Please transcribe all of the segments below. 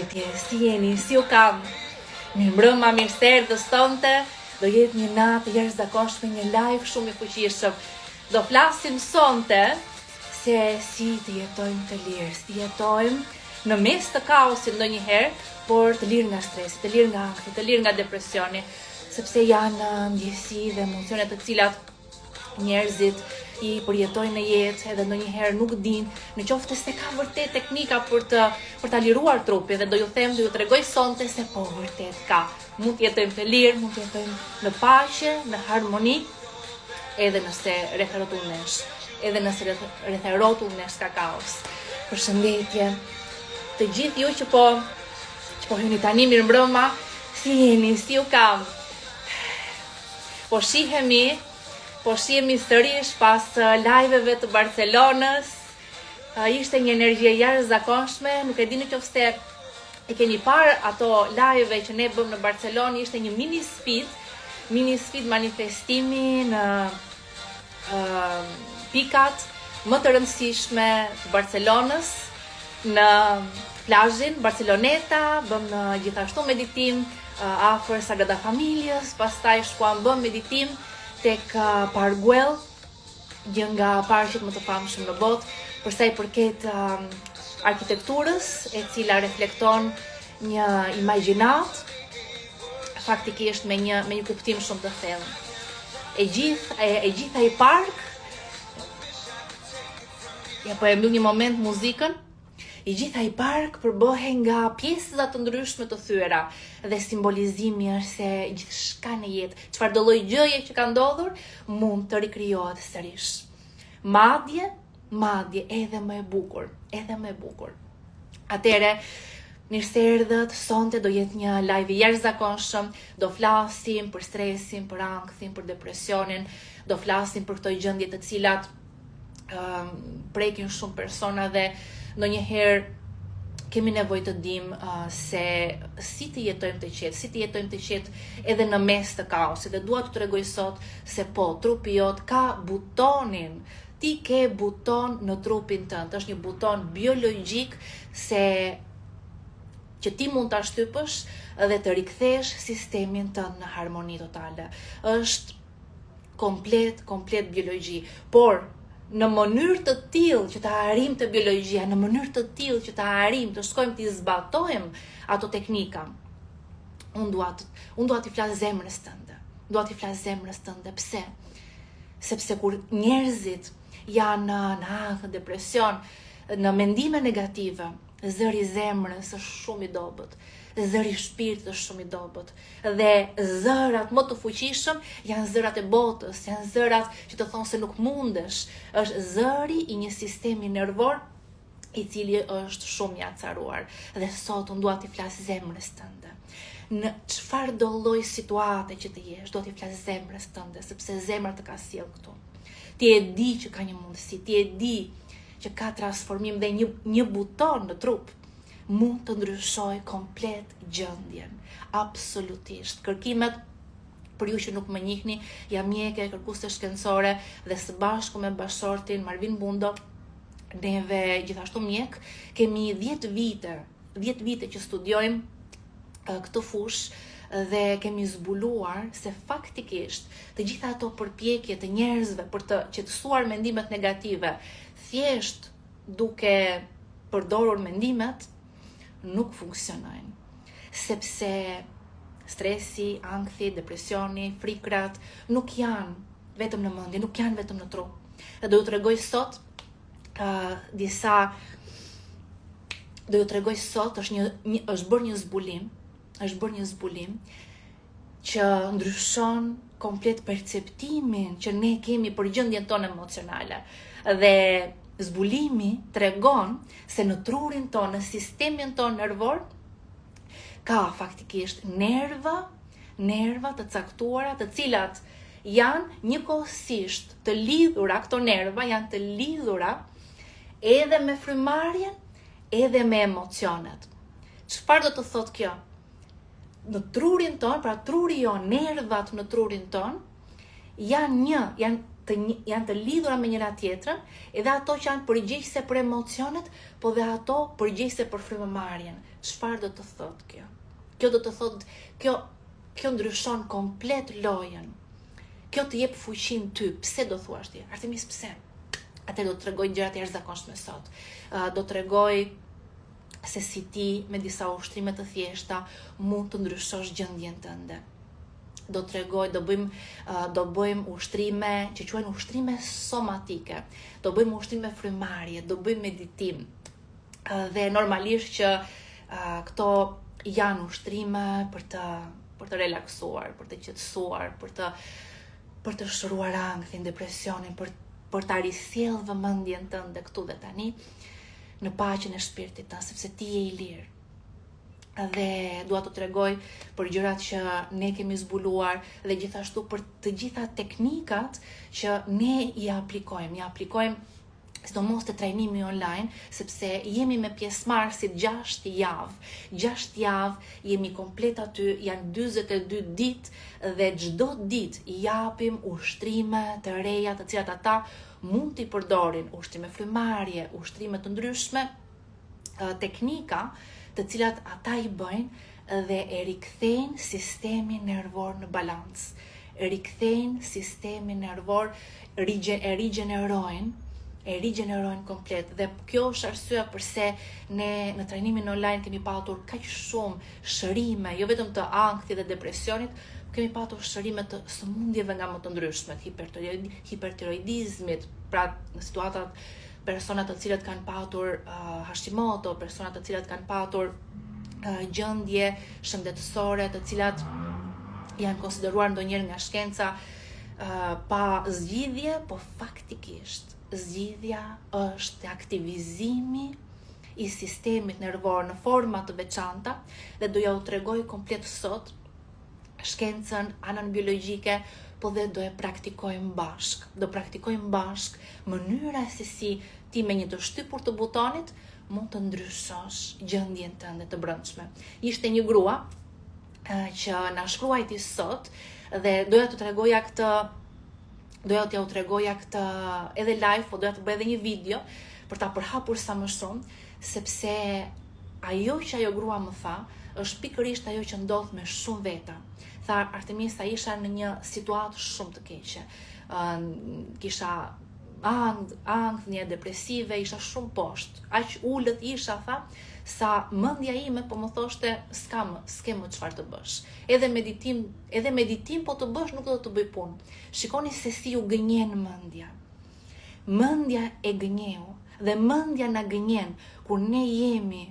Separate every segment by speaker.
Speaker 1: Përshëndetje, si jeni, si u kam? Mirëmbrëma, mirëserdhës sonte. Do jetë një natë jashtëzakonshme, një live shumë i fuqishëm. Do flasim sonte se si të jetojmë të lirë, si të jetojmë në mes të kaosit ndonjëherë, por të lirë nga stresi, të lirë nga ankthi, të lirë nga depresioni, sepse janë ndjesi dhe emocione të cilat njerëzit i përjetojnë në jetë edhe ndonjëherë nuk din, në qoftë se ka vërtet teknika për ta liruar trupin, dhe do ju tregoj sonte se po vërtet ka. Mund të jetojmë të lirë, mund të jetojmë në paqe, në harmoni, edhe nëse rreth rrotull nesh ka kaos. Përshëndetje të gjithë ju që po hyni tani, mirëmbrëma, si jeni, si u kam? Po shihemi sërish pas live-eve të Barcelonës. Ishte një energji e jashtëzakonshme, nuk e di nëse e keni parë ato live që ne bëm në Barcelonë. Ishte një mini sfid manifestimi në pikat më të rëndësishme të Barcelonës, në plazhin Barceloneta. Bëm gjithashtu meditim afër Sagrada Familias, pastaj shkuam bëm meditim tek Parguel, një nga parqet më të famshëm në botë, për sa i përket arkitekturës, e cila reflekton një imagjinat, faktikisht me një kuptim shumë të thellë. E gjitha i park, ja po e mbyll një moment muzikën. I gjitha i park përbohen nga pjesëza të ndryshme të thyera, dhe simbolizimi është se gjithçka në jetë, çfarëdo lloj gjëje që ka ndodhur, mund të rikrijohet sërish. Madje edhe më e bukur. Atëre, mirëserdhët, sonte do jetë një live i jashtëzakonshëm. Do flasim për stresin, për ankthin, për depresionin, do flasim për këto gjendje të cilat prekin shumë persona, dhe ndonjëherë kemi nevojë të dimë se si të jetojmë të qetë, edhe në mes të kaosit. Dhe dua t'ju tregoj sot se po, trupi jot ka butonin. Ti ke buton në trupin tënd. Është një buton biologjik që ti mund ta shtypësh dhe të rikthesh sistemin tënd në harmoni totale. Është komplet biologji, por në mënyrë të tillë që ta arrijmë të biologjia, në mënyrë të tillë që ta arrijmë të shkojmë të zbatojmë ato teknika, unë dua t'i flas zemrës tënde. Pse? Sepse kur njerëzit janë në ankth, depresion, në mendime negative, zëri i zemrës është shumë i dobët. Zëri i shpirtit është shumë i dobët. Dhe zërat më të fuqishëm janë zërat e botës, janë zërat që të thonë se nuk mundesh. Është zëri i një sistemi nervor i cili është shumë i acaruar. Dhe sot unë dua t'i flas zemrës tënde. Në çfarëdo lloj situate që të jesh, do t'i flas zemrës tënde, sepse zemra të ka sjell këtu. Ti e di që ka një mundësi, ti e di që ka transformim, dhe një buton në trup mund të ndryshoj komplet gjendjen. Absolutisht. Kërkimet, për ju që nuk më njihni, jam mjeke, kërkuese shkencore, dhe së bashku me bashortin Marvin Bundo, neve gjithashtu mjek, kemi 10 vite që studiojmë këtë fushë, dhe kemi zbuluar se faktikisht të gjitha ato përpjekje të njerëzve për të qetësuar mendimet negative, thjesht duke përdorur mendimet, nuk funksionojnë. Sepse stresi, ankthi, depresioni, frikrat nuk janë vetëm në mendje, nuk janë vetëm në tru. Dhe do ju tregoj sot është bërë një zbulim që ndryshon komplet perceptimin që ne kemi për gjendjen tonë emocionale. Dhe zbulimi tregon se në trurin tonë, në sistemin tonë nervor, ka faktikisht nerva të caktuara, të cilat janë njëkohësisht të lidhura, këto nerva janë të lidhura edhe me frymarrjen, edhe me emocionet. Çfarë do të thotë kjo? Në trurin tonë, pra truri jo, nervat në trurin tonë, janë janë të lidhura me njëra tjetrën, edhe ato që janë përgjegjëse për emocionet, po dhe ato përgjegjëse për frymëmarrjen. Çfarë do të thotë kjo? Kjo do të thotë, kjo ndryshon komplet lojën. Kjo të jep fuqinë ty. Pse do thuash ti? Artemis, pse? Atë do të tregoj gjëra të jashtëzakonshme sot. Do të tregoj se si ti me disa ushtrime të thjeshta mund të ndryshosh gjendjen tënde. Do bëjmë ushtrime që quhen ushtrime somatike. Do bëjmë ushtrime frymarrje, do bëjmë meditim. Dhe normalisht që këto janë ushtrime për të relaksuar, për të qetësuar, për të shëruar ankthin, depresionin, për ta risjellë vëmendjen tënde këtu dhe tani në paqen e shpirtit tënd, sepse ti je i lirë. Dhe dua të tregoj për gjërat që ne kemi zbuluar dhe gjithashtu për të gjitha teknikat që ne i aplikojmë sidomos të trajnimi online, sepse jemi me pjesëmarrësit 6 javë. 6 javë jemi komplet aty, janë 42 ditë dhe çdo ditë i japim ushtrime të reja të cilat ata mund t'i përdorin, ushtrime frymarrje, ushtrime të ndryshme, teknika të cilat ata i bëjnë dhe e rikthejnë sistemin nervor në balancë. E rikthejnë sistemin nervor, e rigjenerojnë komplet. Dhe kjo është arsyeja pse ne në trajnimin online kemi patur kaq shumë shërime, jo vetëm të ankthit dhe depresionit, kemi patur shërime të sëmundjeve nga më të ndryshmet, hipertiroidizmit, pra në situatat persona të cilët kanë patur Hashimoto, persona të cilat kanë patur gjendje shëndetësore, të cilat janë konsideruar ndonjëherë nga shkenca pa zgjidhje, po faktikisht zgjidhja është aktivizimi i sistemit nervor në forma të veçanta dhe do ja u tregoj komplet sot shkencën, anën biologjike, po dhe do e praktikojmë bashk. Do praktikojmë bashk mënyra se si ti me një të shtypur të butonit mund të ndryshosh gjendjen tënde të brendshme. Ishte një grua që na shkruajti sot dhe doja t'ju tregoja këtë edhe live, po doja të bëj edhe një video për ta përhapur sa më shumë, sepse ajo që ajo grua më tha është pikërisht ajo që ndodh me shumë veta. Tha, Artemisa, isha në një situatë shumë të keqe. Kisha ankthje depresive, isha shumë poshtë. Aq ulët isha, tha, sa mendja ime po më thoshte s'ke më çfarë të bësh. Edhe meditim po të bësh nuk do të bëj punë. Shikoni se si u gënjen mendja. Mendja e gënjeu dhe mendja na gënjen kur ne jemi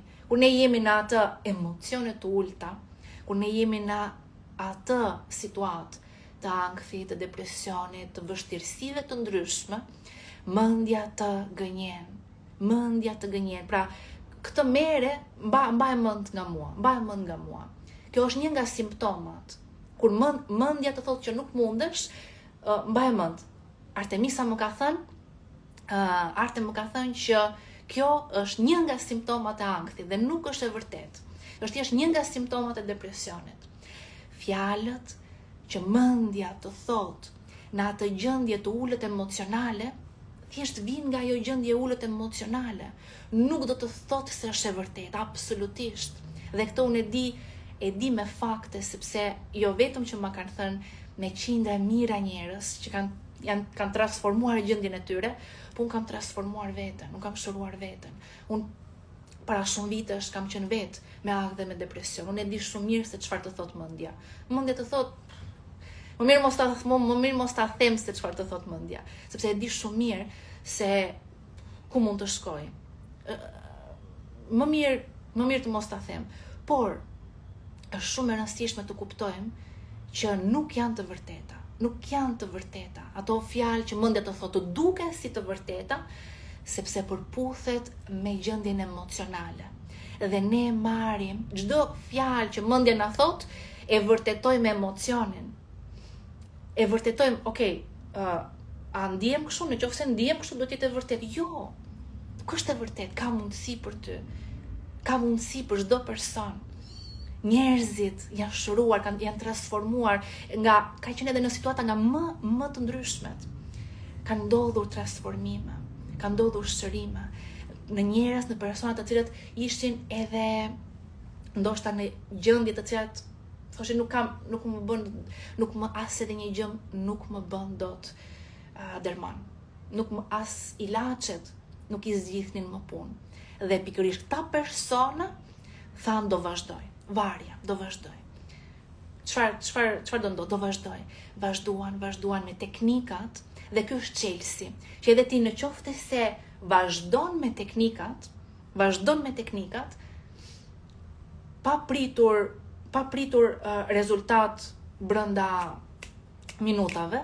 Speaker 1: në atë emocione të ulta, kur ne jemi në atë situatë të ankthit, të depresionit, të vështirësive të ndryshme, mendja të gënjen. Pra, këtë mere mbaj mend nga mua. Kjo është një nga simptomat. Kur mendja të thotë që nuk mundesh, mbaj mend. Artemisa më ka thënë që kjo është një nga simptomat e ankthit dhe nuk është e vërtetë. Është thjesht një nga simptomat e depresionit. Fjalët që mendja të thotë në atë gjendje të ulët emocionale, thjesht vijnë nga ajo gjendje ulët emocionale. Nuk do të thotë se është e vërtetë, absolutisht. Dhe këtë unë e di me fakte, sepse jo vetëm që ma kanë thënë me qindra mira njerëz që kanë transformuar gjendjen e tyre, po unë kam transformuar veten, unë kam shëruar veten. Unë para shumë vitesh kam qenë vetë me ankth dhe me depresion. Unë e di shumë mirë se çfarë të thotë mendja. Mendja të thotë, më mirë mos ta them se çfarë të thotë mendja, sepse e di shumë mirë se ku mund të shkoj. Më mirë të mos ta them, por është shumë e rëndësishme të kuptojmë që nuk janë të vërteta. Nuk janë të vërteta. Ato fjalë që mendja të thotë duken si të vërteta, sepse përputhet me gjendjen emocionale. Dhe ne marrim çdo fjalë që mendja na thot, e vërtetojmë emocionin. E vërtetojmë, a ndihem kështu, nëse ndihem kështu do të jetë e vërtetë. Jo. Nuk është e vërtetë, ka mundësi për ty. Ka mundësi për çdo person. Njerëzit janë shëruar, janë transformuar ka qenë edhe në situata nga më të ndryshmet. kanë ndodhur transformime, kanë ndodhur shërime në njerëz, në persona të cilët ishin edhe ndoshta në gjendje të cilat thoshin nuk më as edhe një gjë nuk më bën dot derman. Nuk më as ilaçet nuk i zgjidhnin më punë. Dhe pikërisht këta persona thanë do vazhdoj. Varja, do vazhdoj. Çfarë do ndodh? Do vazhdoj. Vazhduan me teknikat dhe ky është çelësi. Që edhe ti në qoftë se vazhdon me teknikat, pa pritur rezultat brenda minutave,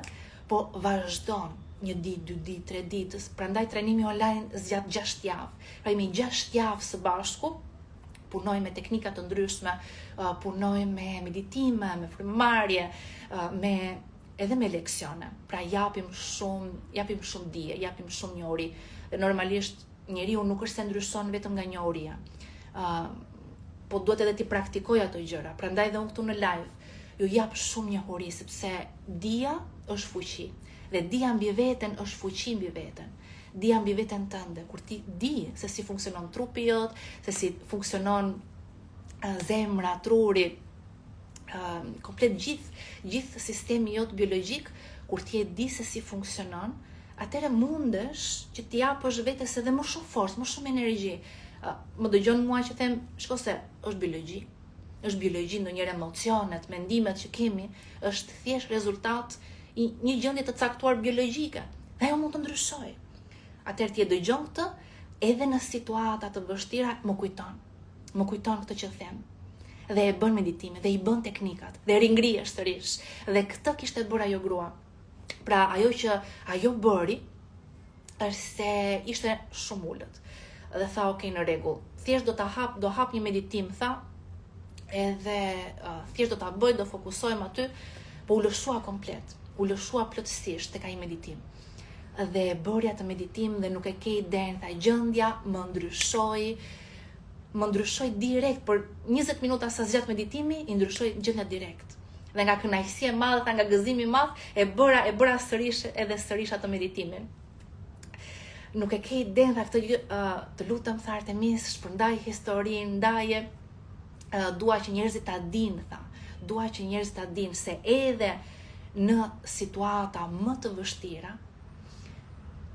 Speaker 1: po vazhdon 1 ditë, 2 ditë, 3 ditë, prandaj trajnimi online zgjat 6 javë. Pra me 6 javë së bashku, punoj me teknika të ndryshme, punoj me meditime, me frymëmarrje, edhe me leksione. Pra japim shumë dije, japim shumë njohuri. Dhe normalisht njeriu nuk është se ndryshon vetëm nga njohuria. Po duhet edhe ti praktikoj ato gjëra. Prandaj dhe unë këtu në live ju jap shumë njohuri sepse dija është fuqi. Dhe dija mbi veten është fuqi mbi veten. Dija mbi veten tënde, kur ti di se si funksionon trupi jot, se si funksionon zemra, truri, komplet gjithë sistemi jot biologjik, kur ti e di se si funksionon, atëherë mundesh që ti japësh vetes edhe më shumë forcë, më shumë energji. Më dëgjon mua që them, shko se është biologji. Është biologji, ndonjëherë emocionet, mendimet që kemi, është thjesht rezultat i një gjendje të caktuar biologjike. Dhe ajo mund të ndryshojë. Atëherë ti e dëgjon këtë, edhe në situata të vështira më kujton këtë që them. Dhe e bën meditime, dhe i bën teknikat, dhe ringrihesh sërish. Dhe këtë kishte bërë ajo grua. Pra ajo që ajo bëri është se ishte shumë ulët. Dhe tha, okay, në rregull. Thjesht do hap një meditim, tha, edhe thjesht do ta bëj, do fokusohem aty, po u lëshua komplet. U lëshua plotësisht tek ai meditim. Dhe bëri atë meditim dhe nuk e ke idenë, tha, gjendja më ndryshoi direkt, për 20 minuta sa zgjat meditimi, i ndryshoi gjendja direkt. Dhe nga kënaqësia e madhe, nga gëzimi i madh, e bëra sërish atë meditimin. Nuk e ke idenë, tha, këtë gjë, të lutem, tha, Artemis, shpërndaj historinë, ndaje, dua që njerëzit ta dinë, tha. Dua që njerëzit ta dinë se edhe në situata më të vështira,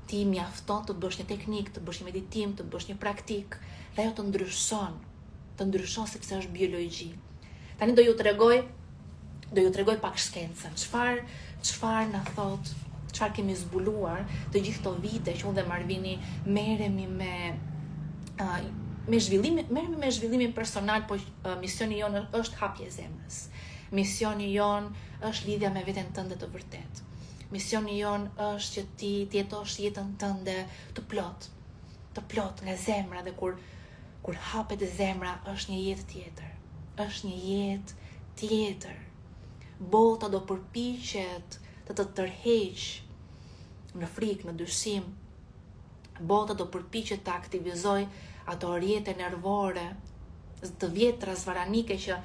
Speaker 1: ti mjafton të bësh një teknik, të bësh një meditim, të bësh një praktik, dhe ajo të ndryshon sepse është biologji. Tani do ju tregoj pak shkencën. Çfarë na thot, çfarë kemi zbuluar të gjithë këto vite që unë dhe Marvini merremi me zhvillimin personal, po misioni jonë është hapje e zemrës. Misioni jonë është lidhja me veten tënde të vërtet. Misioni jonë është që ti jetosh jetën tënde të plot nga zemra, dhe kur hapet zemra është një jetë tjetër. Është një jetë tjetër. Bota do përpiqet të tërheq në frikë, në dyshim. Bota do përpiqet të aktivizoj ato rrjete nervore të vjetra zvaranike që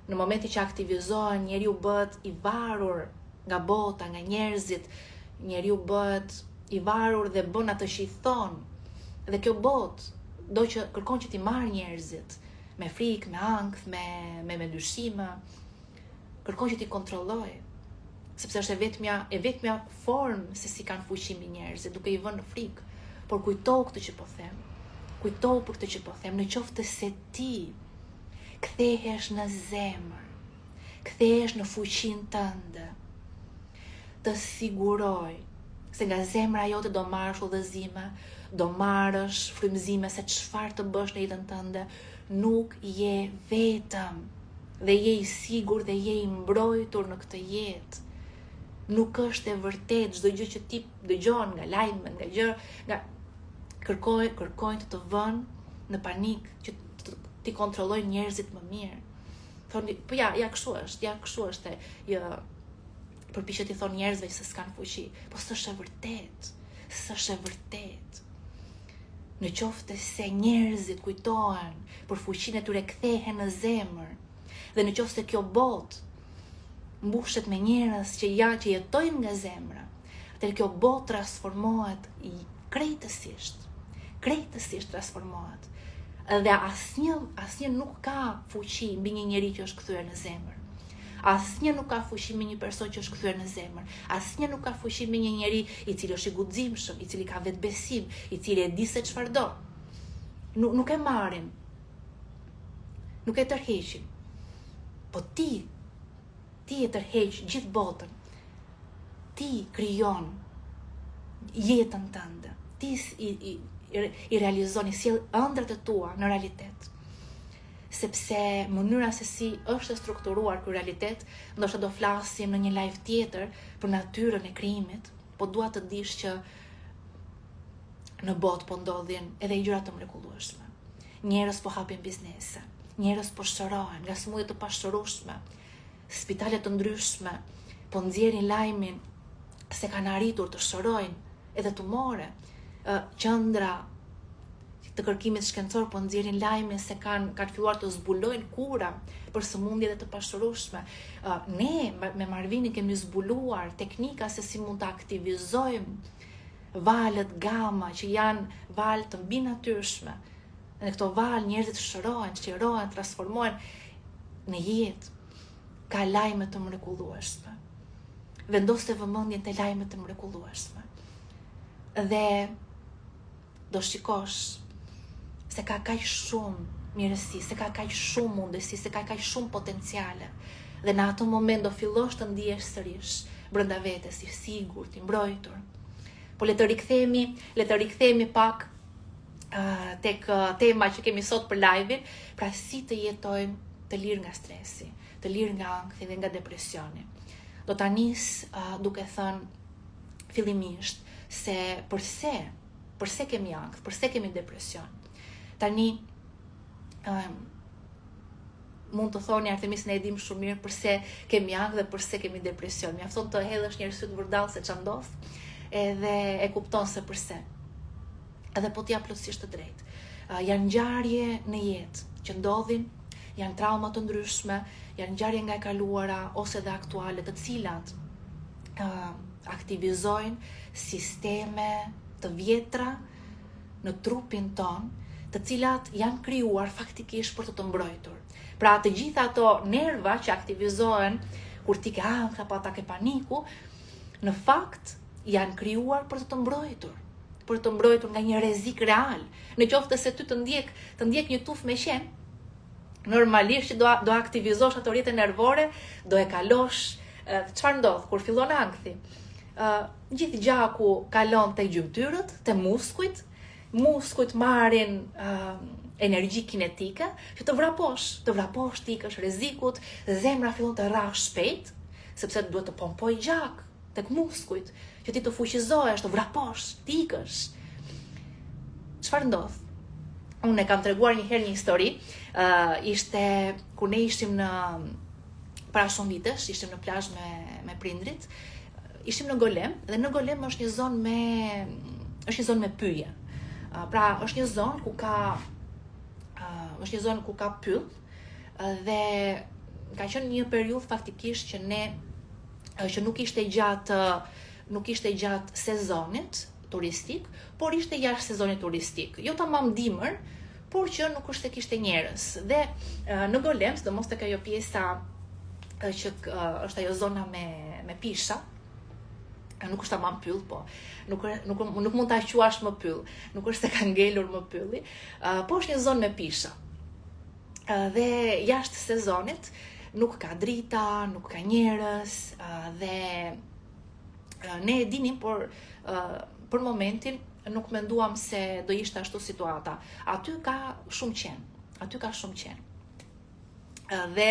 Speaker 1: në momenti që aktivizohen, njeriu bëhet i varur nga bota, nga njerëzit, njeriu bëhet i varur dhe bën atë që i thon. Dhe kjo botë do që kërkon që ti marr njerëzit me frikë, me ankth, me dyshime, kërkon që ti kontrolloj, sepse është e vetmja formë se si kanë fuqi mbi njerëzit, duke i vënë në frikë. Por kujtohu këtë që po them. Kujtohu për këtë që po them, në qoftë se ti kthehesh në zemër, kthehesh në fuqinë tënde, të siguroj se nga zemra jote do marrësh udhëzime, do marrësh frymëzime se çfarë të bësh në jetën tënde, nuk je vetëm, dhe je i sigurt dhe je i mbrojtur në këtë jetë. Nuk është e vërtet çdo gjë që ti dëgjon nga lajmet, nga gjë, nga kërkojnë të vënë në panik, që ti kontrolloj njerëzit më mirë. Thoni, po ja kështu është, përpiqet i thon njerëzve se s'kan fuqi, po s'është e vërtet. Në qoftë se njerëzit kujtohen për fuqinë e tyre, kthehen në zemër, dhe në qoftë se kjo botë mbushet me njerëz që jetojnë nga zemra, dhe kjo botë transformohet krejtësisht transformohet. Dhe asnjë nuk ka fuqi mbi një njeri që është kthyer në zemër. Asnjë nuk ka fuqi mbi një person që është kthyer në zemër. Asnjë nuk ka fuqi mbi një njeri i cili është i guximshëm, i cili ka vetbesim, i cili e di se çfarë do. Nuk e marrin. Nuk e tërheqin. Po ti e tërheq gjithë botën. Ti krijon jetën tënde. Ti i realizon, i sjell ëndrat e tua në realitet. Sepse mënyra se si është strukturuar ky realitet, ndoshta do flasim në një live tjetër për natyrën e krijimit, po dua të dish që në botë po ndodhin edhe gjëra të mrekullueshme. Njerëz po hapin biznese, njerëz po shërohen nga smundje të pashërueshme, spitale të ndryshme po nxjerrin lajmin se kanë arritur të shërojnë edhe tumore. Qendra të kërkimit shkencor po nxjerrin lajmin se kanë filluar të zbulojnë kura për sëmundjet të pashërueshme. Ne me Marvinin kemi zbuluar teknika se si mund të aktivizojmë valët gamma që janë valë të mbinatyrshme. Në këto valë njerëzit shërohen, çlirohen, transformohen në jetë. Ka lajme të mrekullueshme. Vendosë vëmendjen te lajmet të mrekullueshme. Dhe do shikosh se ka kaq shumë mirësi, se ka kaq shumë mundësi, se ka kaq shumë potenciale. Dhe në atë moment do fillosh të ndihesh sërish brenda vetes i sigurt, i mbrojtur. Po le të rikthehemi pak tek tema që kemi sot për live-in, pra si të jetojmë të lirë nga stresi, të lirë nga ankthi dhe nga depresioni. Do ta nis duke thënë fillimisht se përse kemi ankth, përse kemi depresion. Tani mund të thoni Artemis ne e dim shumë mirë përse kemi ankth dhe përse kemi depresion. Mjafton të hedhësh një arsye të vërdall se ç'a ndodh, edhe e kupton se përse. Edhe po t'ja plotësisht të drejtë. Janë ngjarje në jetë që ndodhin, janë trauma të ndryshme, janë ngjarje nga e kaluara ose dhe aktuale, të cilat aktivizojnë sisteme të vjetra në trupin ton, të cilat janë krijuar faktikisht për të mbrojtur. Pra të gjitha ato nerva që aktivizohen kur ti ke ankth apo ata ke paniku, në fakt janë krijuar për të mbrojtur. Për të mbrojtur nga një rrezik real. Në qoftë se ty të ndjek një tufë me qen, normalisht që do aktivizosh ato rrjete nervore, do e kalosh. Çfarë ndodh kur fillon ankthi? Gjithë gjaku kalon te gjymtyrët, te muskujt marrin energji kinetike që të vraposh tikësh rrezikut, zemra fillon të rrah shpejt, sepse duhet të pompoj gjak tek muskujt, që ti të fuqizohesh, të vraposh, të ikësh. Çfarë ndodh? Unë e kam treguar një herë një histori, ishte kur ne ishim para shumë vitesh, ishim në plazh me prindrit, ishim në Golem, dhe në Golem është një zonë me pyje. Pra është një zonë ku ka pyll, dhe ka qenë një periudhë faktikisht që nuk ishte gjatë sezonit turistik, por ishte jashtë sezonit turistik. Jo tamam dimër, por që nuk është se kishte njerëz. Dhe në Golem, sidomos tek ajo pjesa që është ajo zona me pisha, nuk është tamam pyll, po nuk mund ta quash më pyll, nuk është se ka ngelur më pylli, po është një zonë me pisha. Dhe jashtë sezonit nuk ka drita, nuk ka njerëz, dhe ne e dinim, por për momentin nuk menduam se do ishte ashtu situata. Aty ka shumë qen. Dhe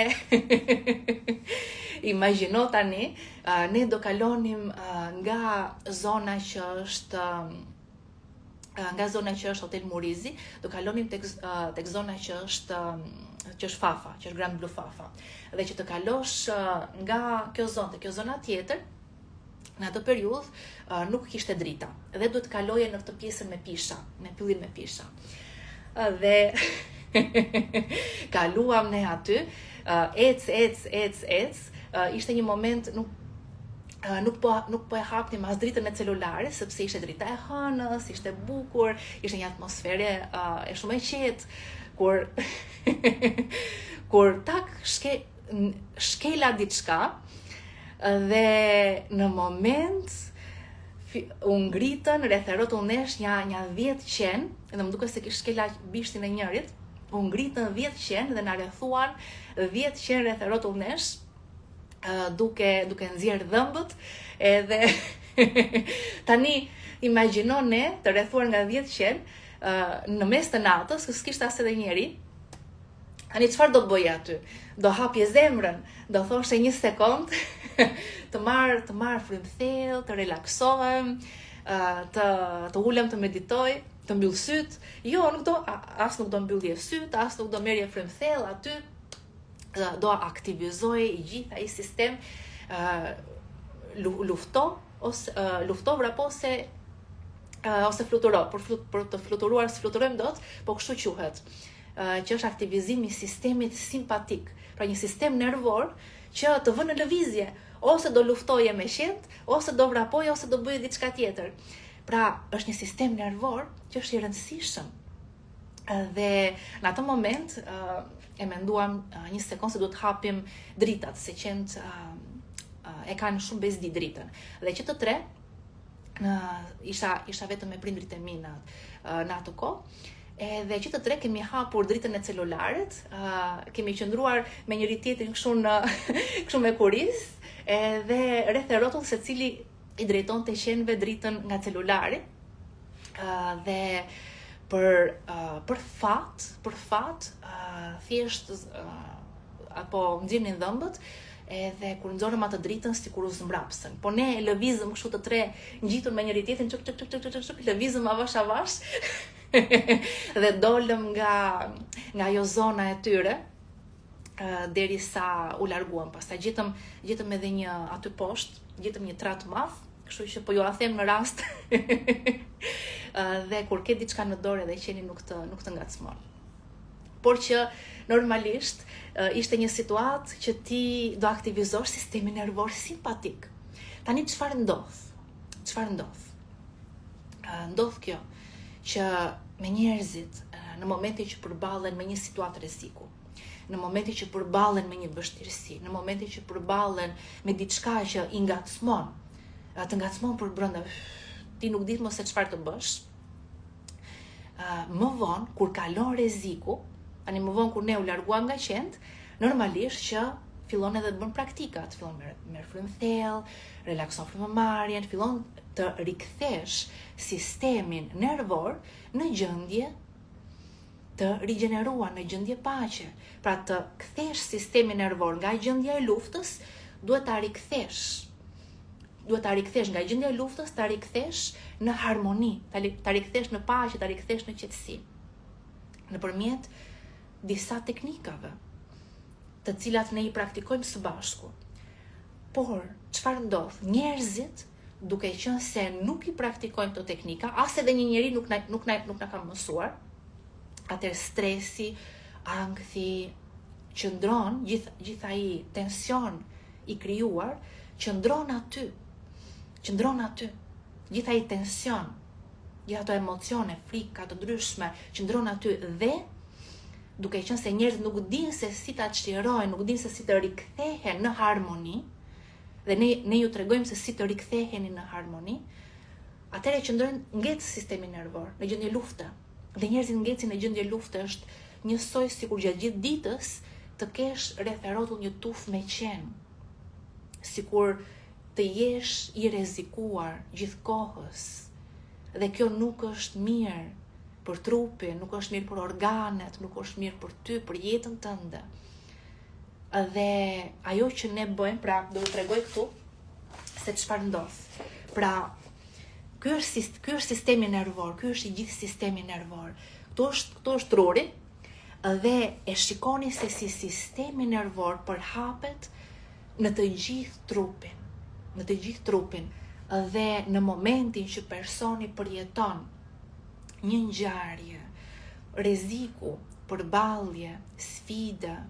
Speaker 1: imagjino tani, ne do kalonim nga zona që është Hotel Murizi, do kalonim tek zona që është Fafa, që është Grand Blue Fafa. Dhe që të kalosh nga kjo zona tjetër, në atë periudhë nuk kishte drita. Dhe duhet kaloje në këtë pjesën me pisha, me pyllin me pisha. Dhe kaluam ne aty, ec, ishte një moment, nuk po e hapnim as dritën e celulares, sepse ishte drita e hënës, ishte bukur, ishte një atmosfere e shumë e qetë, kur tak shkela diçka dhe në moment u ngritën rreth e rrotullnesh një 10 qenë, dhe më duket se kish shkela bishtin e njërit, u ngritën 10 qenë dhe na rrethuan 10 qenë rreth e rrotullnesh, duke nxjerr dhëmbët, edhe tani imagjino ne të rrethuar nga 10 qenë në mes të natës, që s'kishte as edhe njeri. Tani çfarë do bëj aty? Do hapje zemrën, do thoshe një sekond, të marr frymthell, të relaksohem, të ulem të meditoj, të mbyll syt. Jo, nuk do mbyllje syt, as nuk do merrje frymthell aty. Do aktivizoj i gjithë ai sistem lufto vrapo ose fluturo, për të fluturuar s'fluturojmë dot, po kështu quhet, që është aktivizimi i sistemit simpatik, pra një sistem nervor që të vënë në lëvizje, ose do luftoje me qend, ose do vrapoje, ose do bëje diçka tjetër. Pra, është një sistem nervor që është i rëndësishëm. Dhe në atë moment e menduam një sekond se duhet hapim dritat, se qend e kanë shumë bezdi dritën. Dhe që të tre isha vetëm me prindrit e mi në atë kohë, edhe që të tre kemi hapur dritën e celularet, kemi qëndruar me njëri tjetrin kështu me kuris, edhe rreth e rrotull secili i drejtonte qenëve dritën nga celulari, dhe për fat thjesht apo nxirnin dhëmbët, edhe kur nxorëm atë dritën sikur u zmrapsën. Po ne lëvizëm kështu të tre ngjitur me njëri tjetrin, çuk, lëvizëm avash dhe dolëm nga ajo zona e tyre, derisa u larguam. Pastaj gjetëm edhe një aty poshtë, gjetëm një trat madh, kështu që po ju a them në rast dhe kur ke diçka në dorë dhe qeni nuk të ngacmon. Por që normalisht ishte një situatë që ti do aktivizosh sistemin nervor simpatik. Tani çfarë ndodh? Ndodh kjo që me njerëzit në momentin që përballen me një situatë rreziku, në momentin që përballen me një vështirësi, në momentin që përballen me diçka që i ngacmon, të ngacmon për brenda, ti nuk di mos se çfarë të bësh. Më vonë kur kalon rreziku, tani më vonë kur ne u larguam nga qend, normalisht që fillon edhe të bën praktikat, fillon merr frymthell, relakson frymëmarrjen, fillon të rikthesh sistemin nervor në gjendje të rigjeneruar, në gjendje paqe. Pra të kthesh sistemin nervor nga gjendja e luftës, duhet ta rikthesh nga gjendja e luftës, ta rikthesh në harmoni, ta rikthesh në paqe, ta rikthesh në qetësi. Nëpërmjet disa teknikave, të cilat ne i praktikojmë së bashku. Por, çfarë ndodh? Njerëzit, duke qenë se nuk i praktikojnë këto teknika, as edhe një njeri nuk na ka mësuar, atëherë stresi, ankthi, qëndron, gjithë ai tension i krijuar, qëndron aty. Gjithë ai tension, gjithë ato emocione, frika të ndryshme, qëndron aty dhe duke qenë se njerëzit nuk dinë se si ta çlirojnë, nuk dinë se si të rikthehen në harmoni, dhe ne ju tregojmë se si të riktheheni në harmoni, atëherë qëndrojnë ngec sistemi nervor në gjendje lufte. Dhe njerëzit ngecin në gjendje lufte, është njësoj sikur gjatë gjithë ditës të kesh rreth e rrotull një tufë me qen. Sikur të jesh i rrezikuar gjithë kohës. Dhe kjo nuk është mirë për trupin, nuk është mirë për organet, nuk është mirë për ty, për jetën tënde. Dhe ajo që ne bëjmë, pra do të tregoj këtu se çfarë ndodh. Pra, ky është sistemi nervor, ky është i gjithë sistemi nervor. Këtu është truri dhe e shikoni se si sistemi nervor përhapet në të gjithë trupin. Dhe në momentin që personi përjeton një ngjarje, rreziku, përballje, sfida,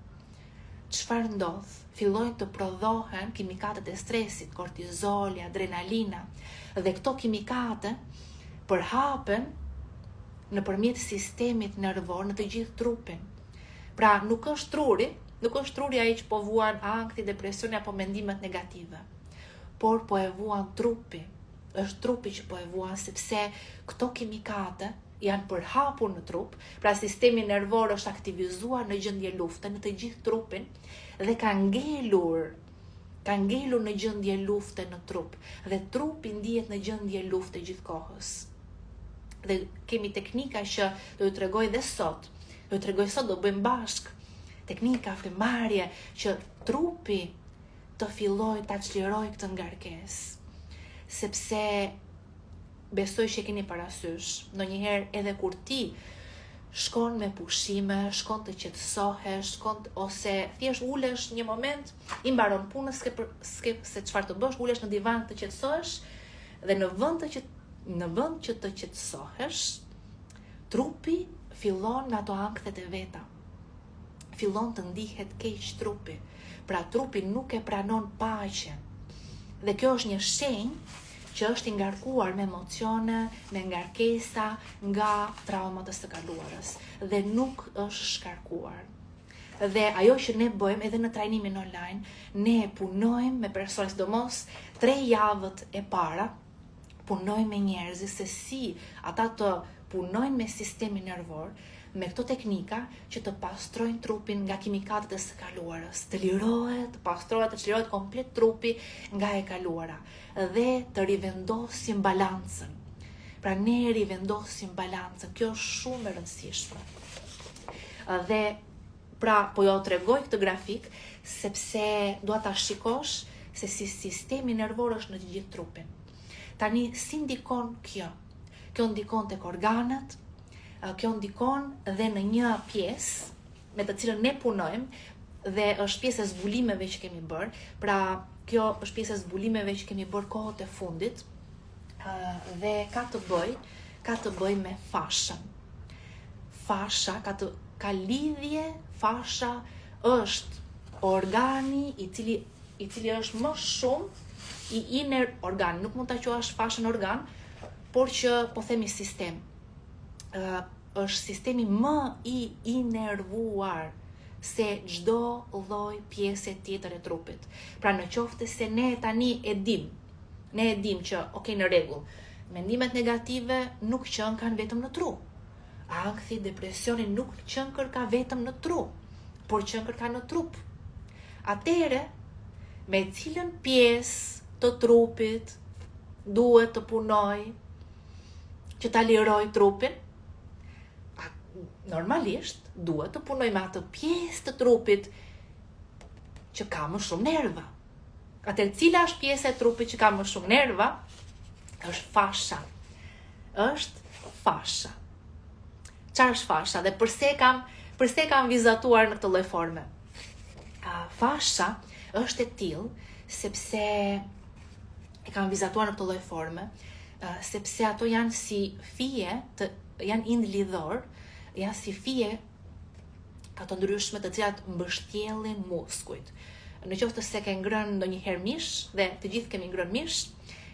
Speaker 1: çfarë ndodh? Fillojnë të prodhohen kimikatët e stresit, kortizoli, adrenalina, dhe këto kimikate përhapen nëpërmjet sistemit nervor në të gjithë trupin. Pra nuk është truri ai që po vuan ankthi, depresioni apo mendimet negative, por po e vuan trupi. Është trupi që po e vuan, sepse këto kimikate janë përhapur në trup, pra sistemi nervor është aktivizuar në gjendje lufte në të gjithë trupin dhe ka ngelur në gjendje lufte në trup, dhe trupi ndihet në gjendje lufte gjithkohës. Dhe kemi teknika që do t'ju tregoj dhe sot. Do bëjmë bashk teknika frymëmarrje që trupi të filloj ta çliroj këtë ngarkesë. Sepse besoj që keni parasysh, ndonjëherë edhe kur ti shkon me pushime, shkon të qetësohesh, ose thjesht ulesh një moment, i mbaron punën, s'ke se çfarë të bësh, ulesh në divan të qetësohesh, dhe në vend që të qetësohesh, trupi fillon me ato ankthet e veta. Fillon të ndihet keq trupi. Pra trupi nuk e pranon paqen. Dhe kjo është një shenjë që është i ngarkuar me emocione, me ngarkesa nga traumat e së kaluarës, dhe nuk është shkarkuar. Dhe ajo që ne bëjmë edhe në trajnimin online, ne punojmë me persona, sidomos 3 javët e para, punojmë me njerëz se si ata të punojnë me sistemin nervor, me këto teknika që të pastrojnë trupin nga kimikatët e së kaluarës, të lirohet, të pastrohet, të çlirohet komplet trupi nga e kaluara, dhe të rivendosim balancën. Pra ne rivendosim balancën, kjo është shumë e rëndësishme. Dhe pra po jo tregoj këtë grafik sepse dua ta shikosh se si sistemi nervor është në të gjithë trupin. Tani si ndikon kjo? Kjo ndikon tek organet, kjo ndikon dhe në një pjesë me të cilën ne punojmë dhe është pjesë e zbulimeve që kemi bërë. Pra kjo është pjesë e zbulimeve që kemi bërë kohët e fundit dhe ka të bëj me fashën. Fasha ka lidhje, fasha është organi i cili është më shumë i organ. Nuk mund ta quash fashën organ, por që po themi sistem. Është sistemi më i inervuar se çdo lloj pjese tjetër e trupit. Pra në qoftë se ne tani e dim që në rregull, mendimet negative nuk qënkan vetëm në tru. Ankthi, depresioni nuk qënkërka vetëm në tru, por qënkërka në trup. Atëre, me cilën pjesë të trupit duhet të punoj që ta liroj trupin? Normalisht duhet të punoj me atë pjesë të trupit që ka më shumë nerva. Atëherë cila është pjesa e trupit që ka më shumë nerva? Është fasha. Çfarë është fasha dhe pse kam vizatuar në këtë lloj forme? Fasha është e tillë sepse e kam vizatuar në këtë lloj forme, sepse ato janë si fije, janë ind lidhor, janë si fije ato ndryshme të cilat mbështjellin muskujt. Në qoftë se ke ngrënë ndonjëherë mish, dhe të gjithë kemi ngrënë mish,